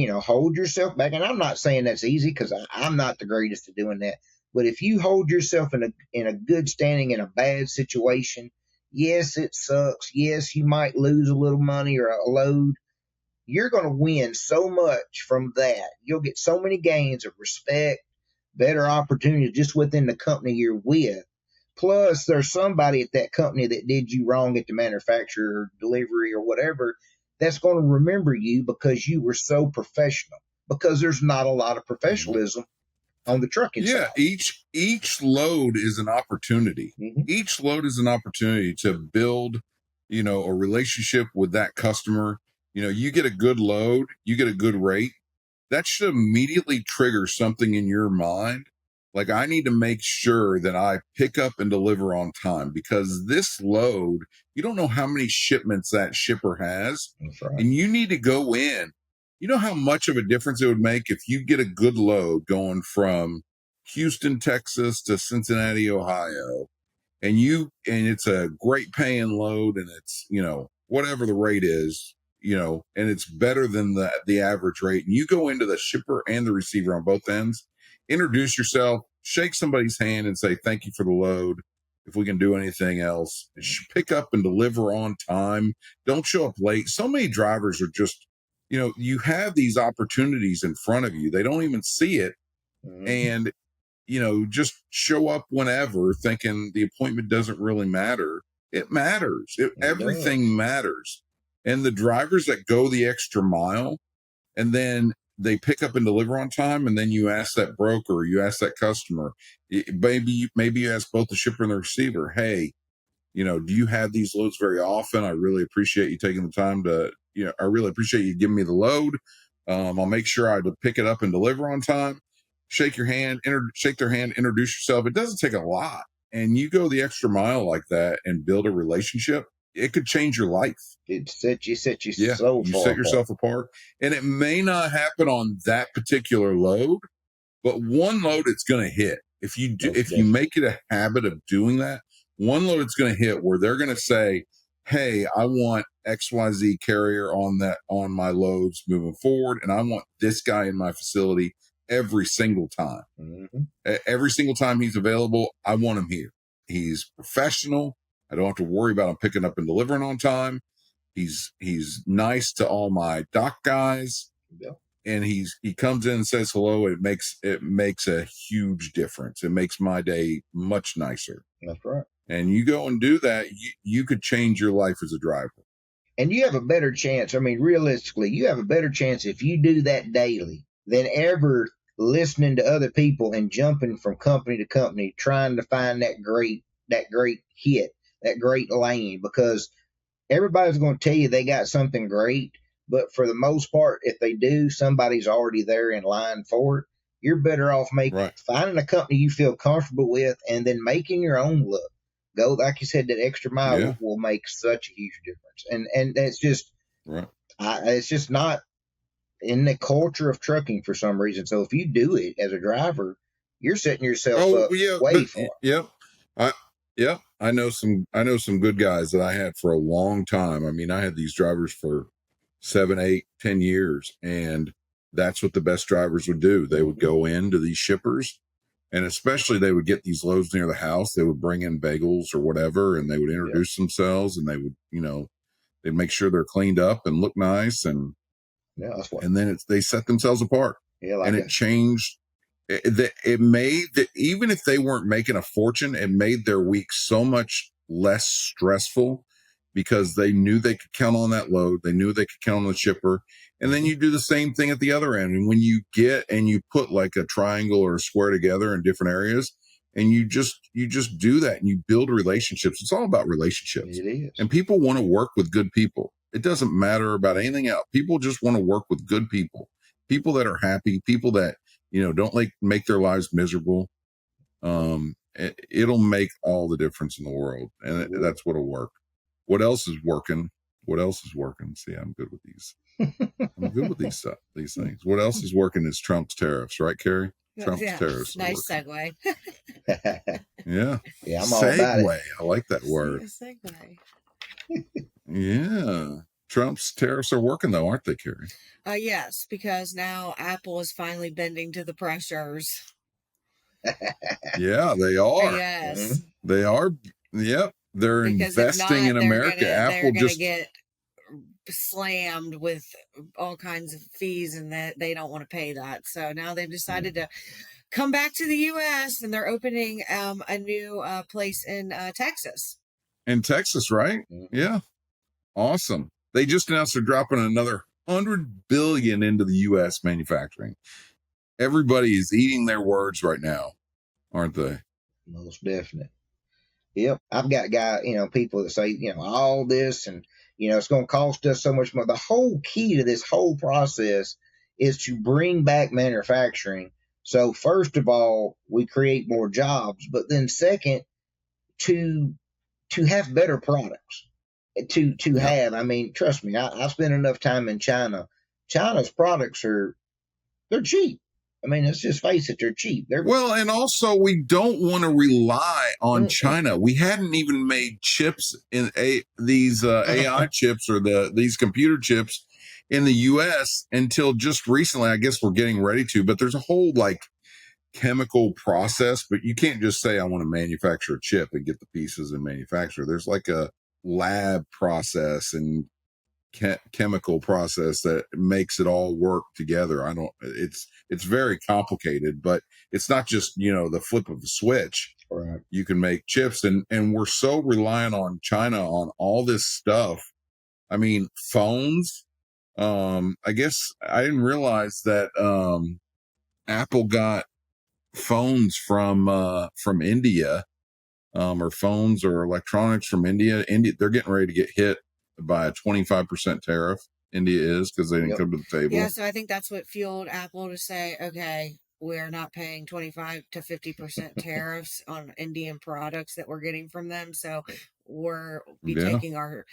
Hold yourself back. And I'm not saying that's easy, because I'm not the greatest at doing that. But if you hold yourself in a good standing in a bad situation, yes, it sucks. Yes, you might lose a little money or a load, you're going to win so much from that. You'll get so many gains of respect, better opportunities just within the company you're with. Plus, there's somebody at that company that did you wrong at the manufacturer or delivery or whatever that's going to remember you because you were so professional. Because there's not a lot of professionalism on the trucking side.
Each load is an opportunity. Each load is an opportunity to build, a relationship with that customer. You get a good load, you get a good rate. That should immediately trigger something in your mind. Like, I need to make sure that I pick up and deliver on time, because this load, you don't know how many shipments that shipper has.
That's right.
And you need to go in. You know how much of a difference it would make if you get a good load going from Houston, Texas to Cincinnati, Ohio, and it's a great paying load, and it's, whatever the rate is, and it's better than the average rate. And you go into the shipper and the receiver on both ends, introduce yourself, shake somebody's hand and say, thank you for the load. If we can do anything else, pick up and deliver on time. Don't show up late. So many drivers are just, you have these opportunities in front of you. They don't even see it. And, just show up whenever, thinking the appointment doesn't really matter. It matters. Everything matters. And the drivers that go the extra mile, and then they pick up and deliver on time, and then you ask that broker, you ask that customer, maybe you ask both the shipper and the receiver, hey, do you have these loads very often? I really appreciate you taking the time to, I really appreciate you giving me the load. I'll make sure I pick it up and deliver on time. Shake their hand, introduce yourself. It doesn't take a lot. And you go the extra mile like that and build a relationship, it could change your life.
It set you so far.
You set yourself apart. And it may not happen on that particular load, but one load it's going to hit. If you make it a habit of doing that, one load it's going to hit where they're going to say, hey, I want XYZ carrier on my loads moving forward, and I want this guy in my facility every single time. Every single time he's available, I want him here. He's professional. I don't have to worry about him picking up and delivering on time. He's nice to all my dock guys.
Yeah.
And he comes in and says hello. It makes a huge difference. It makes my day much nicer.
That's right.
And you go and do that, you could change your life as a driver.
And you have a better chance. I mean, realistically, you have a better chance if you do that daily than ever listening to other people and jumping from company to company, trying to find that great hit, that great lane, because everybody's going to tell you they got something great. But for the most part, if they do, somebody's already there in line for it. You're better off finding a company you feel comfortable with and then making your own look. Go, like you said, that extra mile will make such a huge difference. And it's just, it's just not in the culture of trucking for some reason. So if you do it as a driver, you're setting yourself up way far.
I know some good guys that I had for a long time. I mean, I had these drivers for 7, 8, 10 years, and that's what the best drivers would do. They would go into these shippers, and especially they would get these loads near the house. They would bring in bagels or whatever, and they would introduce themselves, and they would, they'd make sure they're cleaned up and look nice, and and then they set themselves apart. And it changed. It made that, even if they weren't making a fortune, it made their week so much less stressful, because they knew they could count on that load. They knew they could count on the shipper. And then you do the same thing at the other end. And when you get and you put like a triangle or a square together in different areas, and you just do that and you build relationships. It's all about relationships.
It is.
And people want to work with good people. It doesn't matter about anything else. People just want to work with good people that are happy, people that, don't make their lives miserable. It'll make all the difference in the world. And that's what'll work. What else is working? See, I'm good with these. I'm good with these things. What else is working is Trump's tariffs, right, Carrie? Trump's tariffs.
Nice segue.
Yeah, I'm all about it.
I like that word.
Segue.
Yeah. Trump's tariffs are working, though, aren't they, Carrie?
Yes, because now Apple is finally bending to the pressures.
Yeah, they are.
Yes.
They are. Yep. They're investing in America. Apple
they're just get slammed with all kinds of fees, and that they don't want to pay that. So now they've decided to come back to the U.S. and they're opening a new place in Texas.
In Texas, right? Yeah. Awesome. They just announced they're dropping another $100 billion into the U.S. manufacturing. Everybody is eating their words right now, aren't they?
Most definitely. Yep. I've got people that say, all this and, it's going to cost us so much more. The whole key to this whole process is to bring back manufacturing. So first of all, we create more jobs, but then second, to have better products. To have, trust me, I spent enough time in China. China's products they're cheap. Let's just face it, they're cheap.
Well, and also we don't want to rely on China. We hadn't even made chips in these AI chips or these computer chips in the U.S. until just recently. I guess we're getting ready to, but there's a whole chemical process, but you can't just say, I want to manufacture a chip and get the pieces and manufacture. There's a lab process and chemical process that makes it all work together. It's very complicated, but it's not just, the flip of a switch.
Right.
You can make chips and we're so reliant on China on all this stuff. Phones. I guess I didn't realize that, Apple got phones from India, or phones or electronics from India. They're getting ready to get hit by a 25% tariff. India is, because they didn't come to the table.
Yeah, so I think that's what fueled Apple to say, okay, we're not paying 25 to 50% tariffs on Indian products that we're getting from them. So we're taking our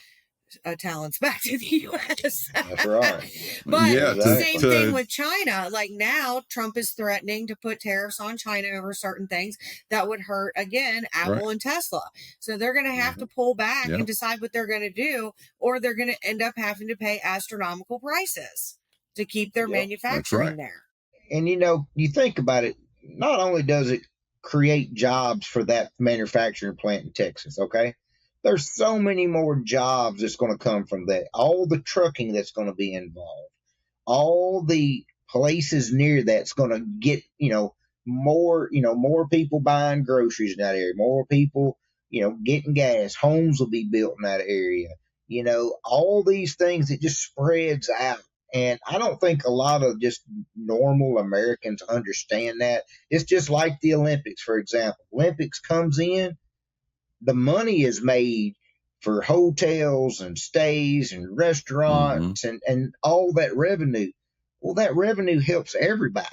talents back to the U.S.
That's right.
But same thing with China. Now Trump is threatening to put tariffs on China over certain things that would hurt, again, Apple and Tesla. So they're going to have to pull back and decide what they're going to do, or they're going to end up having to pay astronomical prices to keep their manufacturing there.
And, you think about it, not only does it create jobs for that manufacturing plant in Texas, okay? There's so many more jobs that's going to come from that. All the trucking that's going to be involved. All the places near that's going to get, more people buying groceries in that area. More people, getting gas. Homes will be built in that area. All these things, it just spreads out. And I don't think a lot of just normal Americans understand that. It's just like the Olympics, for example. Olympics comes in. The money is made for hotels and stays and restaurants and all that revenue. Well, that revenue helps everybody,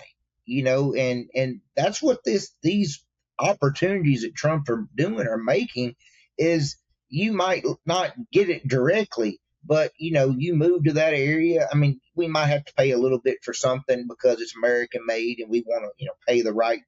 and that's what these opportunities that Trump are doing are making is you might not get it directly, but, you move to that area. We might have to pay a little bit for something because it's American made and we want to, pay the right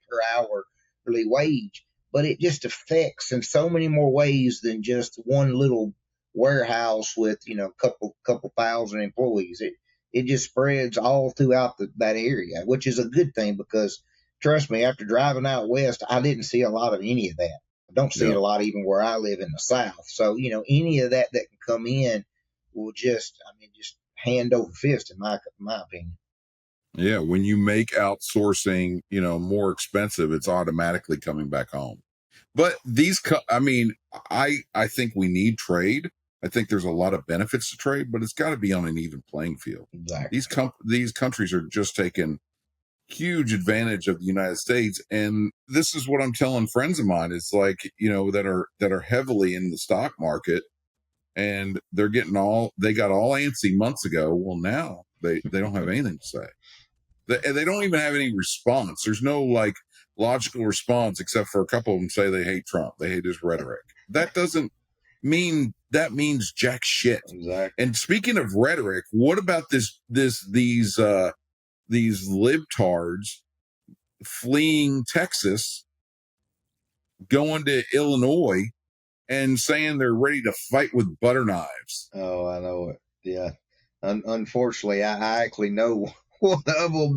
per hour hourly wage. But it just affects in so many more ways than just one little warehouse with, a couple thousand employees. It just spreads all throughout that area, which is a good thing because, trust me, after driving out west, I didn't see a lot of any of that. I don't see it a lot even where I live in the South. So, any of that can come in will just hand over fist in my opinion.
Yeah, when you make outsourcing, more expensive, it's automatically coming back home. But I think we need trade. I think there's a lot of benefits to trade, but it's got to be on an even playing field.
Exactly.
These countries are just taking huge advantage of the United States, and this is what I'm telling friends of mine. It's that are heavily in the stock market, and they got all antsy months ago. Well, now they don't have anything to say. They don't even have any response. There's no logical response except for a couple of them say they hate Trump. They hate his rhetoric. That doesn't mean that means jack shit.
Exactly.
And speaking of rhetoric, what about these libtards fleeing Texas, going to Illinois, and saying they're ready to fight with butter knives?
Oh, I know it. Yeah. Unfortunately, I actually know one of them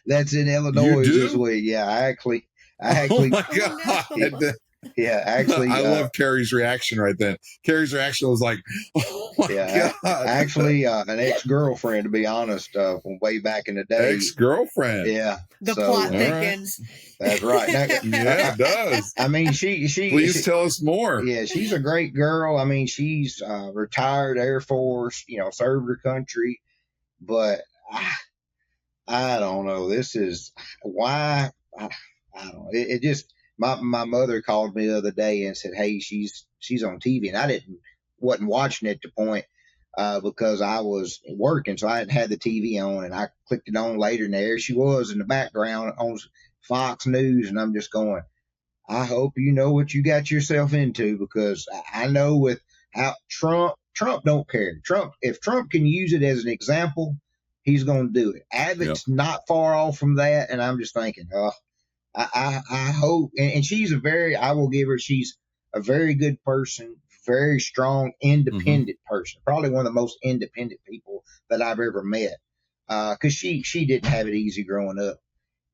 that's in Illinois this week. Yeah, I actually.
Oh my God.
Yeah, actually,
I love Carrie's reaction right then. Carrie's reaction was like, "Oh my God!"
Actually, an ex-girlfriend, to be honest, from way back in the day.
Ex-girlfriend.
Yeah,
the plot thickens.
That's right. Now,
yeah, it does.
I mean, she.
Please tell us more.
Yeah, she's a great girl. I mean, she's retired Air Force. Served her country, but I don't know. This is why. I don't know. It just my mother called me the other day and said, "Hey, she's on TV," and I wasn't watching at the point because I was working, so I hadn't had the TV on, and I clicked it on later, and there she was in the background on Fox News, and I'm just going, I hope you know what you got yourself into, because I know with how Trump don't care. If Trump can use it as an example, he's going to do it. Abbott's not far off from that, and I'm just thinking, I hope, and she's I will give her, she's a very good person, very strong, independent person, probably one of the most independent people that I've ever met, because she didn't have it easy growing up.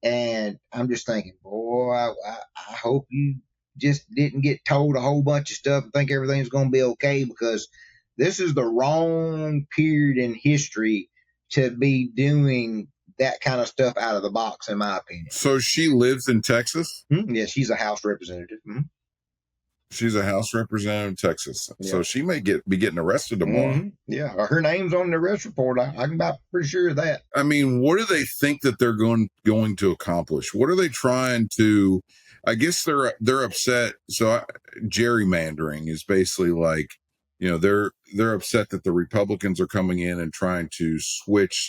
And I'm just thinking, boy, I hope you just didn't get told a whole bunch of stuff and think everything's going to be okay, because this is the wrong period in history to be doing that kind of stuff out of the box, in my opinion.
So she lives in Texas?
Mm-hmm. Yeah, she's a House representative. Mm-hmm.
She's a House representative in Texas. Yeah. So she may be getting arrested tomorrow.
Mm-hmm. Yeah, her name's on the arrest report. I can be pretty sure of that.
I mean, what do they think that they're going to accomplish? What are they trying to? I guess they're upset. So gerrymandering is basically like, they're upset that the Republicans are coming in and trying to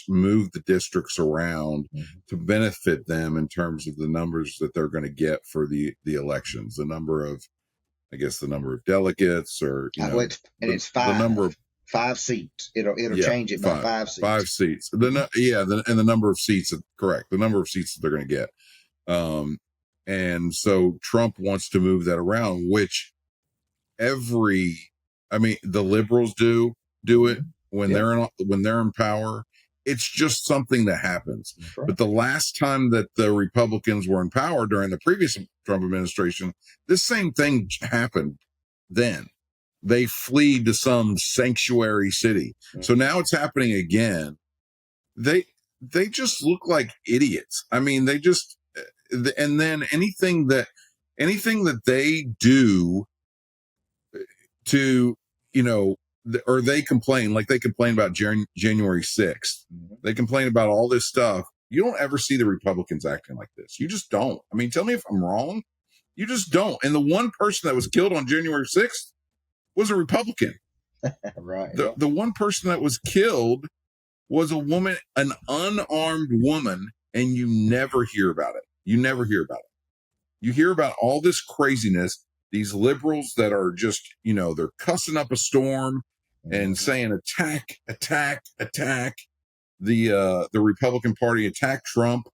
move the districts around to benefit them in terms of the numbers that they're going to get for the elections, the number of delegates, or
it's five. The number of 5 seats. It'll change it by 5 seats.
5 seats. And the number of seats. Correct. The number of seats that they're going to get. And so Trump wants to move that around, which the liberals do it when they're in power. It's just something that happens. Right. But the last time that the Republicans were in power during the previous Trump administration, this same thing happened then. They flee to some sanctuary city. Mm-hmm. So now it's happening again. They just look like idiots. I mean, they just, and then anything that they do to, or they complain about January 6th. Mm-hmm. They complain about all this stuff. You don't ever see the Republicans acting like this. You just don't. I mean, tell me if I'm wrong. You just don't. And the one person that was killed on January 6th was a Republican.
Right.
The one person that was killed was a woman, an unarmed woman, and you never hear about it. You hear about all this craziness. These liberals that are just, they're cussing up a storm and saying attack, the Republican Party, attack Trump.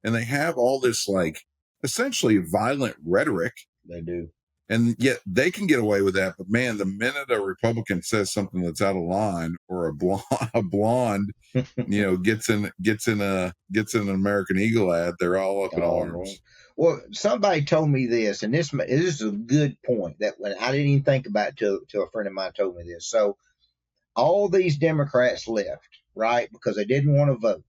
And they have all this essentially violent rhetoric.
They do.
And yet they can get away with that. But man, the minute a Republican says something that's out of line, or a blonde, gets in an American Eagle ad, they're all up in arms.
Well, somebody told me this, and this is a good point that when I didn't even think about it till a friend of mine told me this. So all these Democrats left, right, because they didn't want to vote.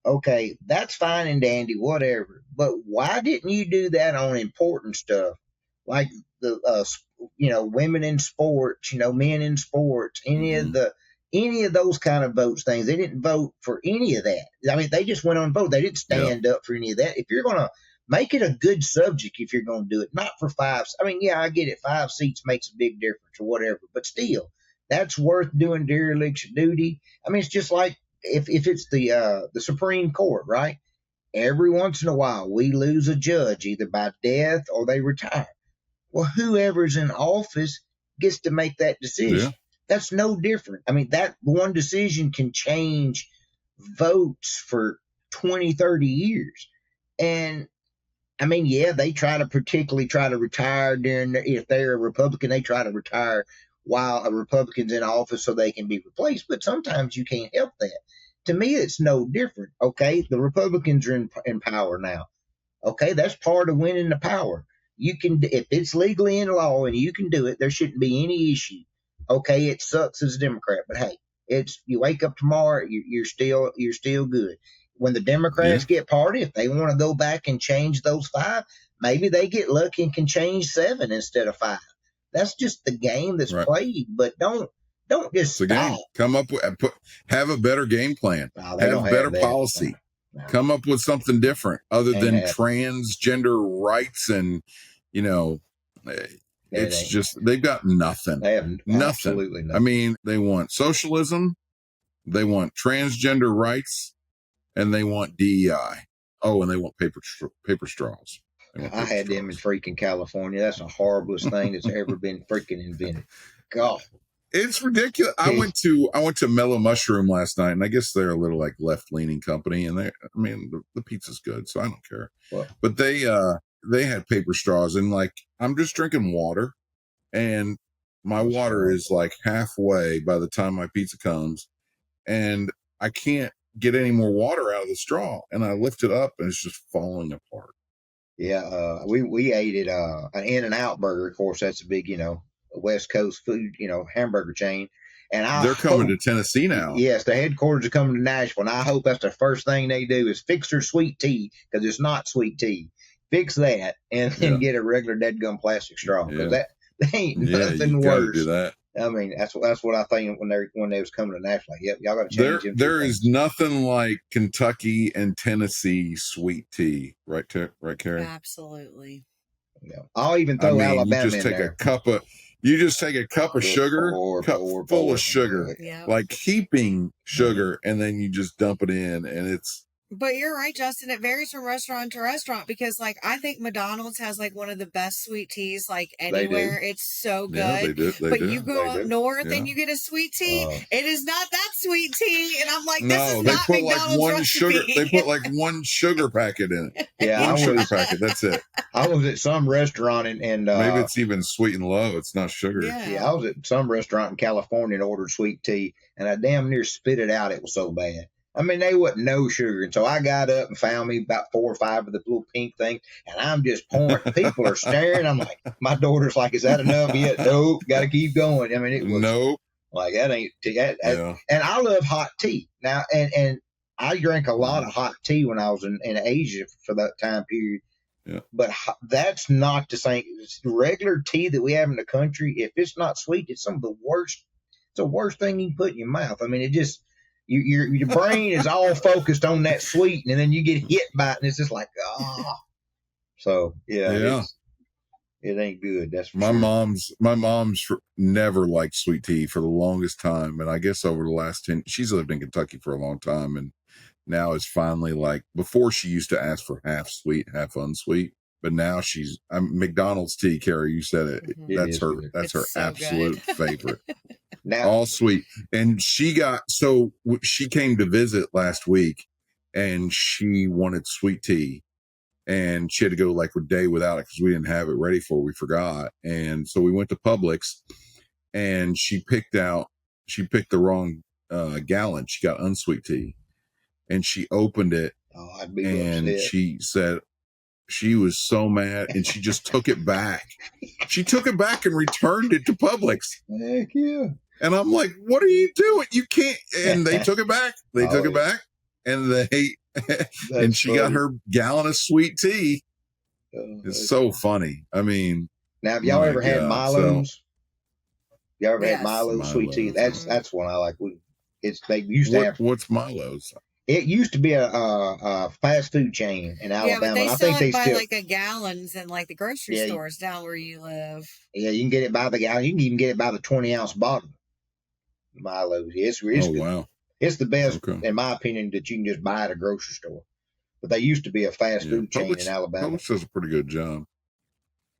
Okay, that's fine and dandy, whatever. But why didn't you do that on important stuff like the women in sports, men in sports, any of those kind of votes things? They didn't vote for any of that. I mean, they just went on vote. They didn't stand up for any of that. If you're gonna make it a good subject, if you're going to do it, not for 5. I mean, yeah, I get it. 5 seats makes a big difference or whatever, but still, that's worth doing dereliction duty. I mean, it's just like if it's the Supreme Court, right? Every once in a while, we lose a judge either by death or they retire. Well, whoever's in office gets to make that decision. Yeah. That's no different. I mean, that one decision can change votes for 20, 30 years. And I mean, yeah, they particularly try to retire if they're a Republican, they try to retire while a Republican's in office so they can be replaced. But sometimes you can't help that. To me, it's no different. Okay, the Republicans are in power now. Okay, that's part of winning the power. You can, if it's legally in law and you can do it, there shouldn't be any issue. Okay, it sucks as a Democrat, but hey, it's, you wake up tomorrow, you're still good. When the Democrats get party, if they want to go back and change those 5, maybe they get lucky and can change 7 instead of 5. That's just the game that's played. But don't just stop.
Game. Come up with, have a better game plan. Have better policy. No. Come up with something different other than transgender rights and, you know, it's just, they've got nothing.
They have absolutely nothing.
I mean, they want socialism, they want transgender rights, and they want DEI. Oh, and they want paper straws.
I had them in freaking California. That's the horriblest thing that's ever been freaking invented. God.
It's ridiculous. I went to Mellow Mushroom last night, and I guess they're a little like left-leaning company, and the pizza's good, so I don't care.
What?
But they had paper straws, and like I'm just drinking water, and my water is like halfway by the time my pizza comes, and I can't get any more water out of the straw, and I lift it up, and it's just falling apart.
Yeah, we ate at an In-N-Out burger. Of course, that's a big, West Coast food, hamburger chain. And
they're coming to Tennessee now.
Yes, the headquarters are coming to Nashville. And I hope that's the first thing they do is fix their sweet tea, because it's not sweet tea. Fix that and then get a regular deadgum plastic straw, because that ain't nothing worse.
Do that.
I mean, that's what I think when they was coming to Nashville. Like, yep, y'all got to change them.
There is nothing like Kentucky and Tennessee sweet tea, right, Carrie?
Absolutely.
Yeah. I'll even throw Alabama
you just
in
take
there.
You just take a cup of sugar, full of sugar, like heaping sugar, and then you just dump it in, and it's.
But you're right, Justin. It varies from restaurant to restaurant, because like I think McDonald's has like one of the best sweet teas like anywhere. It's so good.
Yeah, they do.
But you go up north and you get a sweet tea. It is not that sweet tea, and I'm like, this is not McDonald's recipe.
Sugar. They put like one sugar packet in it.
Yeah,
one sugar packet. That's it.
I was at some restaurant and
maybe it's even sweet and low. It's not sugar.
Yeah, I was at some restaurant in California and ordered sweet tea, and I damn near spit it out. It was so bad. I mean, they wasn't no sugar. And so I got up and found me about 4 or 5 of the little pink things, and I'm just pouring. People are staring. I'm like, my daughter's like, is that enough yet? Nope, got to keep going. I mean, it was like, that ain't tea. And I love hot tea. Now, and I drank a lot of hot tea when I was in Asia for that time period.
Yeah.
But that's not the same. It's regular tea that we have in the country. If it's not sweet, it's some of the worst. It's the worst thing you can put in your mouth. I mean, it just. Your brain is all focused on that sweet, and then you get hit by it, and it's just like, So it ain't good. That's for
my mom's never liked sweet tea for the longest time, and I guess over the last 10, she's lived in Kentucky for a long time, and now it's finally like, before she used to ask for half sweet, half unsweet, but now she's McDonald's tea. Carrie, you said it. Mm-hmm. That's her so absolute favorite.
Now,
all sweet. And she came to visit last week, and she wanted sweet tea, and she had to go like a day without it because we didn't have it ready for her. We forgot. And so we went to Publix, and she picked the wrong gallon. She got unsweet tea, and she opened it, and she said she was so mad, and she just took it back. She took it back and returned it to Publix.
Heck yeah.
And I'm like, what are you doing? You can't. And they took it back. They took it back. And and she got her gallon of sweet tea. It's so funny. I mean.
Now, have y'all ever had Milo's? Y'all ever had Milo's sweet tea? That's one I like. They used to have.
What's Milo's?
It used to be a fast food chain in Alabama.
Yeah, but they
sell
it by like a gallons in like the grocery stores down where you live.
Yeah, you can get it by the gallon. You can even get it by the 20-ounce bottle. Milo's. It's
wow.
It's the best, in my opinion, that you can just buy at a grocery store. But they used to be a fast food chain in Alabama.
Publix does a pretty good job.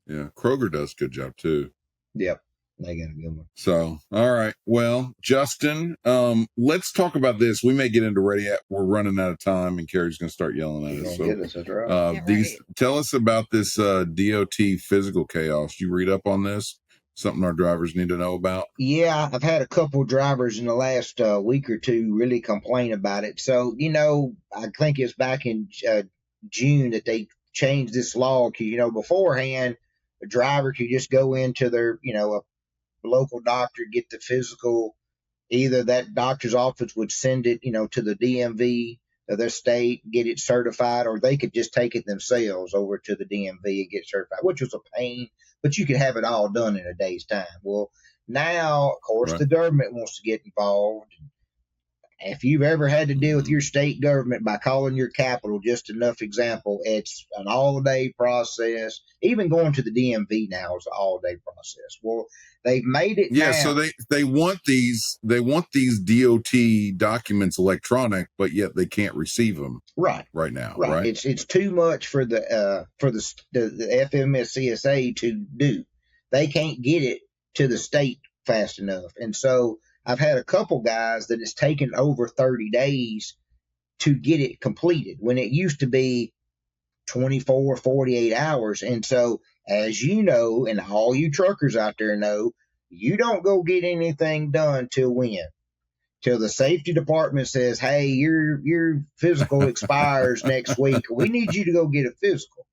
Yeah, Kroger does a good job too.
Yep. They got a good one.
So, all right. Well, Justin, let's talk about this. We may get into we're running out of time, and Carrie's going to start yelling at us. So,
that's right.
Tell us about this DOT physical chaos. You read up on this? Something our drivers need to know about?
Yeah, I've had a couple drivers in the last week or two really complain about it. So, I think it's back in June that they changed this law. Because, beforehand, a driver could just go into their, a local doctor, get the physical. Either that doctor's office would send it, to the DMV of their state, get it certified, or they could just take it themselves over to the DMV and get certified, which was a pain, but you could have it all done in a day's time. Well, now, of course, the government wants to get involved. If you've ever had to deal with your state government by calling your capital, just enough example, it's an all-day process. Even going to the DMV now is an all-day process. Well, they've made it now.
So they want these DOT documents electronic, but yet they can't receive them right now. Right.
It's too much for the FMCSA to do. They can't get it to the state fast enough, and so I've had a couple guys that it's taken over 30 days to get it completed when it used to be 24, 48 hours. And so, as you know, and all you truckers out there know, you don't go get anything done till when? Till the safety department says, hey, your physical expires next week. We need you to go get a physical.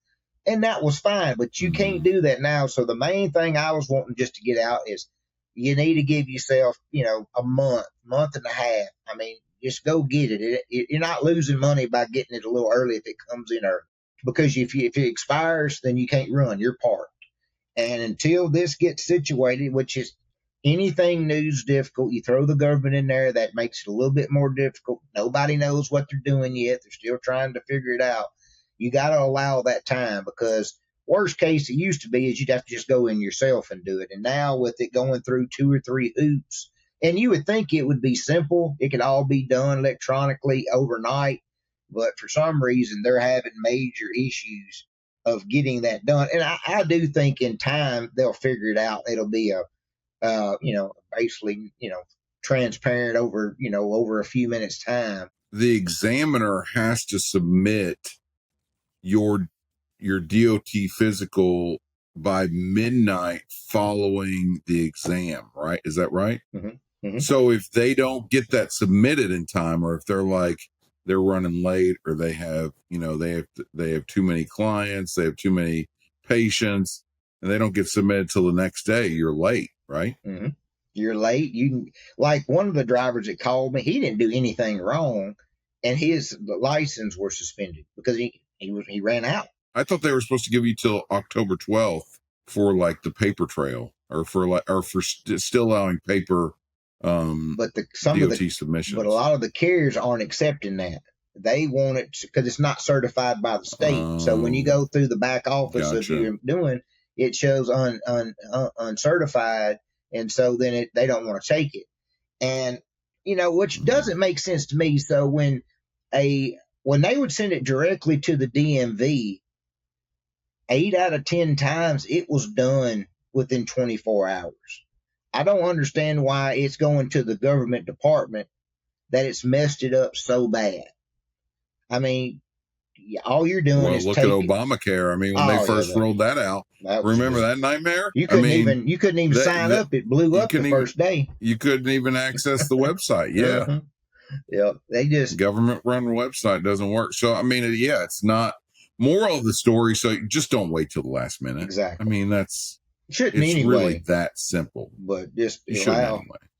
And that was fine, but you can't do that now. So the main thing I was wanting just to get out is you need to give yourself, a month and a half. I mean, just go get it. You're not losing money by getting it a little early if it comes in early. Because if it expires, then you can't run. You're parked. And until this gets situated, which is anything new is difficult, you throw the government in there, that makes it a little bit more difficult. Nobody knows what they're doing yet. They're still trying to figure it out. You got to allow that time, because worst case it used to be is you'd have to just go in yourself and do it. And now with it going through 2 or 3 hoops, and you would think it would be simple. It could all be done electronically overnight. But for some reason, they're having major issues of getting that done. And I do think in time, they'll figure it out. It'll be basically, transparent over a few minutes time.
The examiner has to submit your DOT physical by midnight following the exam, right? Is that right?
Mm-hmm. Mm-hmm.
So if they don't get that submitted in time, or if they're running late, or they have too many clients, they have too many patients, and they don't get submitted till the next day, you're late, right?
Mm-hmm. You're late. Like one of the drivers that called me, he didn't do anything wrong, and his license were suspended because he ran out.
I thought they were supposed to give you till October 12th for like the paper trail, or for still allowing paper
but
DOT submissions.
But a lot of the carriers aren't accepting that. They want it because it's not certified by the state. So when you go through the back office of you're doing, it shows uncertified, and so then they don't want to take it. And which doesn't make sense to me. So when they would send it directly to the DMV, 8 out of 10 times it was done within 24 hours. I don't understand why it's going to the government department that it's messed it up so bad. I mean, all you're doing is
look at Obamacare. I mean, when they first rolled that out, remember that nightmare?
You couldn't even sign up. It blew up the first day.
You couldn't even access the website. Yeah.
Mm-hmm. Yeah. They just
government run website doesn't work. So, I mean, it's not moral of the story. So just don't wait till the last minute.
Exactly.
I mean, it's really that simple.
But just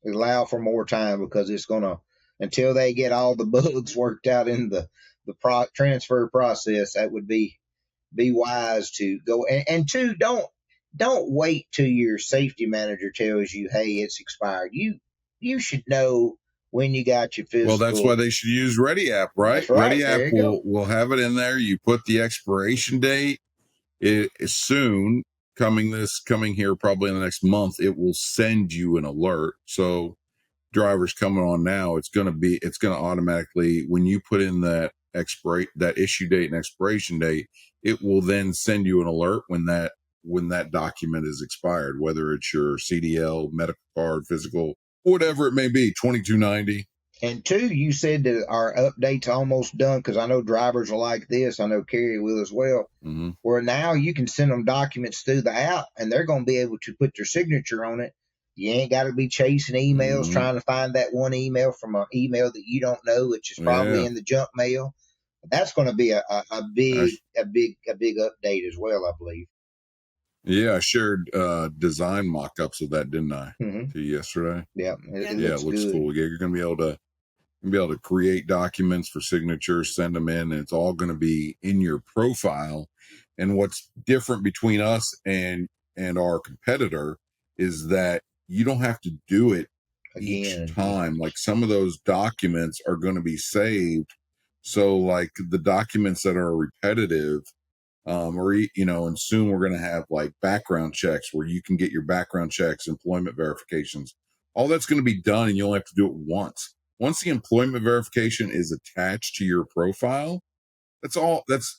allow for more time, because it's gonna, until they get all the bugs worked out in the transfer process, that would be wise to go. And two, don't wait till your safety manager tells you, hey, it's expired. You should know when you got your physical.
Well, that's why they should use Ready App, right?
That's right.
Ready App will have it in there. You put the expiration date. It is soon coming here probably in the next month. It will send you an alert. So drivers coming on now, it's going to automatically, when you put in that issue date and expiration date, it will then send you an alert when that document is expired, whether it's your CDL, medical card, physical, whatever it may be, 2290.
And two, you said that our update's almost done, because I know drivers are like this. I know Carrie will as well.
Mm-hmm.
Where now you can send them documents through the app, and they're going to be able to put their signature on it. You ain't got to be chasing emails, trying to find that one email from an email that you don't know, which is probably in the junk mail. That's going to be a big update as well, I believe.
Yeah, I shared design mock-ups of that, didn't I?
Mm-hmm.
To you yesterday.
Yeah, it
looks
good.
Cool. Yeah, you're gonna be able to create documents for signatures, send them in, and it's all going to be in your profile. And what's different between us and our competitor is that you don't have to do it each time. Like some of those documents are going to be saved. So like the documents that are repetitive, and soon we're going to have like background checks where you can get your background checks, employment verifications. All that's going to be done, and you only have to do it once. Once the employment verification is attached to your profile, and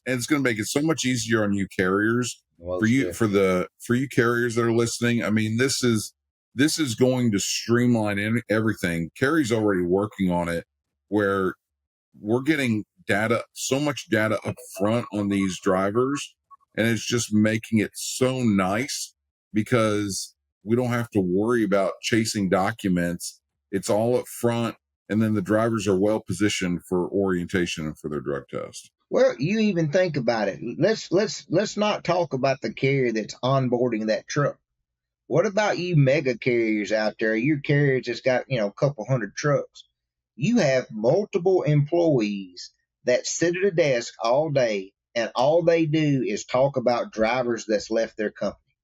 it's going to make it so much easier on you carriers. For you carriers that are listening, I mean, this is going to streamline everything. Carrie's already working on it, where we're getting so much data up front on these drivers, and it's just making it so nice because we don't have to worry about chasing documents. It's all up front, and then the drivers are well positioned for orientation and for their drug test.
Well, you even think about it. Let's not talk about the carrier that's onboarding that truck. What about you mega carriers out there? Your carriers that's got, a couple hundred trucks. You have multiple employees that sit at a desk all day, and all they do is talk about drivers that's left their company.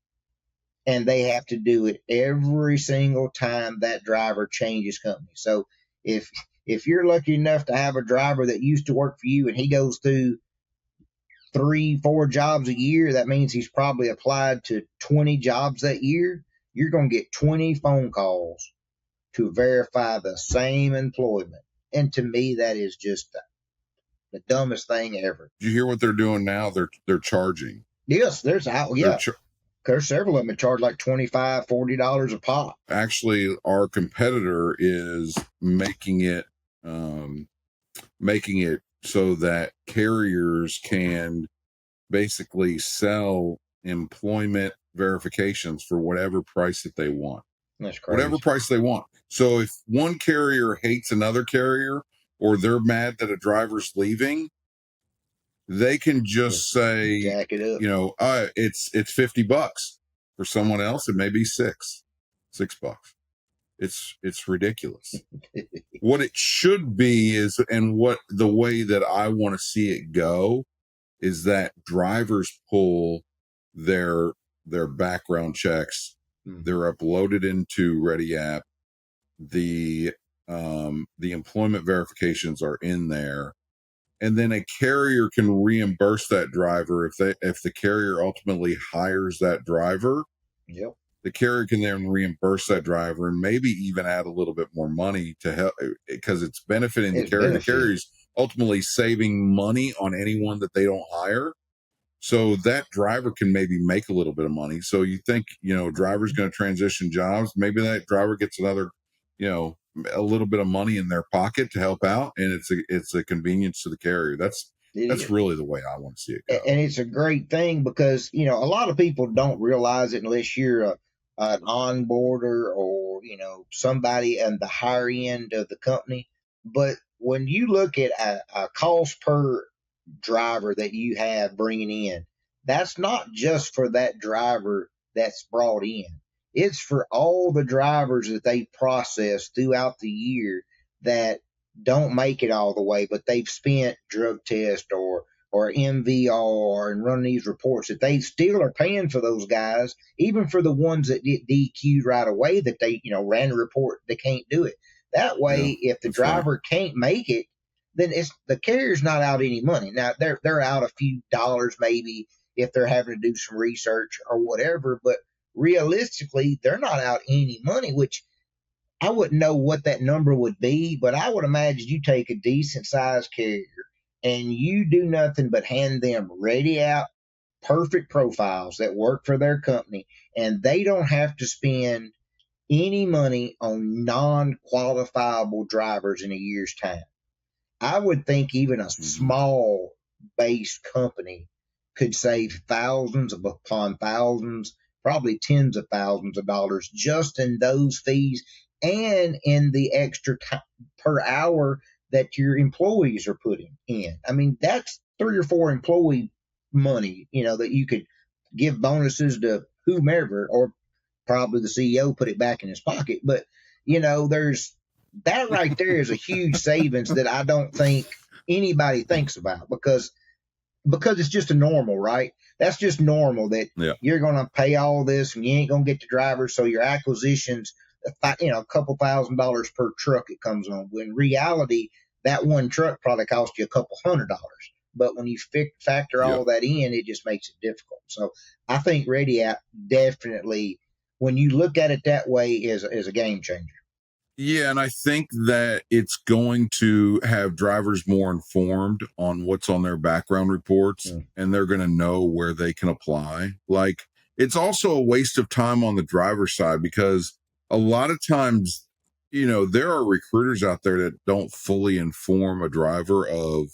And they have to do it every single time that driver changes company. So if you're lucky enough to have a driver that used to work for you and he goes through 3-4 jobs a year, that means he's probably applied to 20 jobs that year. You're going to get 20 phone calls to verify the same employment. And to me, that is just the dumbest thing ever.
Do you hear what they're doing now? They're charging.
Yes, there's there's several of them that charge like $25, $40 a pop.
Actually, our competitor is making it so that carriers can basically sell employment verifications for whatever price that they want.
That's crazy.
Whatever price they want. So if one carrier hates another carrier, or they're mad that a driver's leaving, they can just say,
jack it up.
It's $50. For someone else, it may be $6 bucks. It's ridiculous. What it should be is, and what the way that I want to see it go, is that drivers pull their background checks. They're uploaded into Ready App. The employment verifications are in there, and then a carrier can reimburse that driver if the carrier ultimately hires that driver.
Yep.
The carrier can then reimburse that driver and maybe even add a little bit more money to help, because it's benefiting the carrier. The carrier's ultimately saving money on anyone that they don't hire. So that driver can maybe make a little bit of money. So you think, driver's going to transition jobs. Maybe that driver gets another, a little bit of money in their pocket to help out. And it's a convenience to the carrier. That's really the way I want to see it go.
And it's a great thing because, a lot of people don't realize it unless you're an onboarder or, somebody at the higher end of the company. But when you look at a cost per driver that you have bringing in, that's not just for that driver that's brought in. It's for all the drivers that they process throughout the year that don't make it all the way, but they've spent drug test or MVR and running these reports, that they still are paying for those guys, even for the ones that get DQ'd right away, that they, ran a report, they can't do it. That way, if the driver can't make it, then the carrier's not out any money. Now they're out a few dollars maybe if they're having to do some research or whatever, but realistically, they're not out any money, which I wouldn't know what that number would be, but I would imagine you take a decent sized carrier and you do nothing but hand them ready out, perfect profiles that work for their company, and they don't have to spend any money on non-qualifiable drivers in a year's time. I would think even a small base company could save thousands upon thousands, probably tens of thousands of dollars just in those fees and in the extra time per hour that your employees are putting in. I mean, that's 3 or 4 employee money, that you could give bonuses to whomever, or probably the CEO put it back in his pocket. But, there's that right there is a huge savings that I don't think anybody thinks about because it's just a normal, right? That's just normal that you're going to pay all this and you ain't going to get the drivers. So your acquisitions, a couple $1,000s per truck it comes on. When in reality, that one truck probably cost you a couple $100. But when you factor all that in, it just makes it difficult. So I think Ready App definitely, when you look at it that way, is a game changer.
Yeah, and I think that it's going to have drivers more informed on what's on their background reports, and they're going to know where they can apply. Like, it's also a waste of time on the driver's side because a lot of times, there are recruiters out there that don't fully inform a driver of,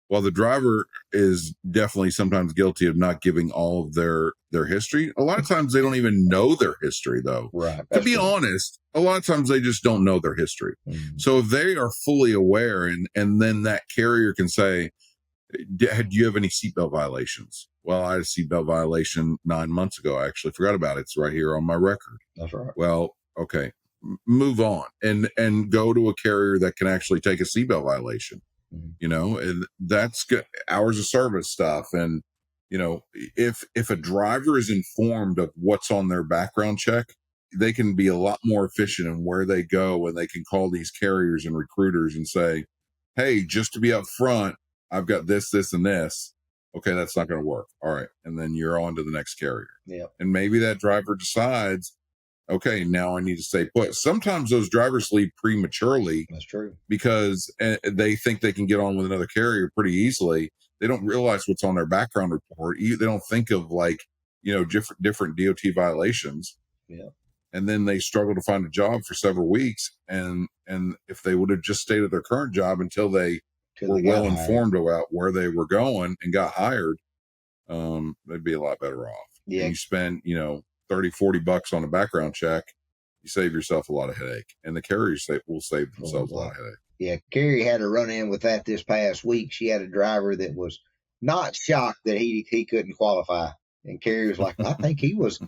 well, the driver is definitely sometimes guilty of not giving all of their history. A lot of times they don't even know their history, though.
Right.
To be honest, a lot of times they just don't know their history. So if they are fully aware, and then that carrier can say, do you have any seatbelt violations? Well, I had a seatbelt violation 9 months ago. I actually forgot about it. It's right here on my record.
That's right.
Well, okay, move on and go to a carrier that can actually take a seatbelt violation. And that's good. Hours of service stuff. And, if a driver is informed of what's on their background check, they can be a lot more efficient in where they go, and they can call these carriers and recruiters and say, hey, just to be up front, I've got this, this, and this. Okay, that's not going to work. All right. And then you're on to the next carrier.
Yeah.
And maybe that driver decides, okay, now I need to stay put. Sometimes those drivers leave prematurely.
That's true.
Because they think they can get on with another carrier pretty easily. They don't realize what's on their background report. They don't think of different DOT violations.
Yeah.
And then they struggle to find a job for several weeks. And if they would have just stayed at their current job until they were well informed about where they were going and got hired, they'd be a lot better off.
Yeah.
And you spend, $30-$40 on a background check, you save yourself a lot of headache, and the carriers will save themselves a lot of headache.
Yeah, Carrie had a run in with that this past week. She had a driver that was not shocked that he couldn't qualify, and Carrie was like, "I think he was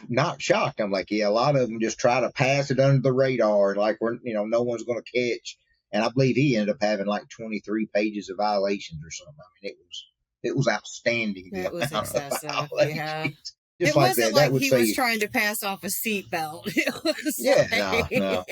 not shocked." I'm like, "Yeah, a lot of them just try to pass it under the radar, like no one's going to catch." And I believe he ended up having like 23 pages of violations or something. I mean, it was outstanding.
It was excessive. Yeah.
Just
it
like
wasn't
that.
like he was trying to pass off a seatbelt.
No.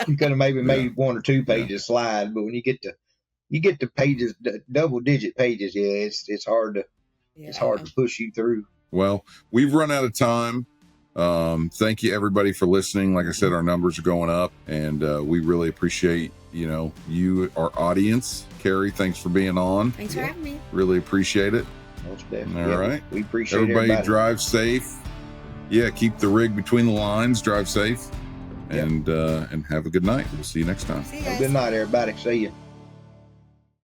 You could have maybe made 1 or 2 pages slide, but when you get to pages, double-digit pages, it's hard to push you through.
Well, we've run out of time. Thank you everybody for listening. Like I said, our numbers are going up, and we really appreciate you, our audience. Carrie, thanks for being on.
Thanks for having me.
Really appreciate it. All right.
We appreciate
everybody. Drive safe. Yeah, keep the rig between the lines. Drive safe, and have a good night. We'll see you next time.
See you guys.
Good night, everybody. See you.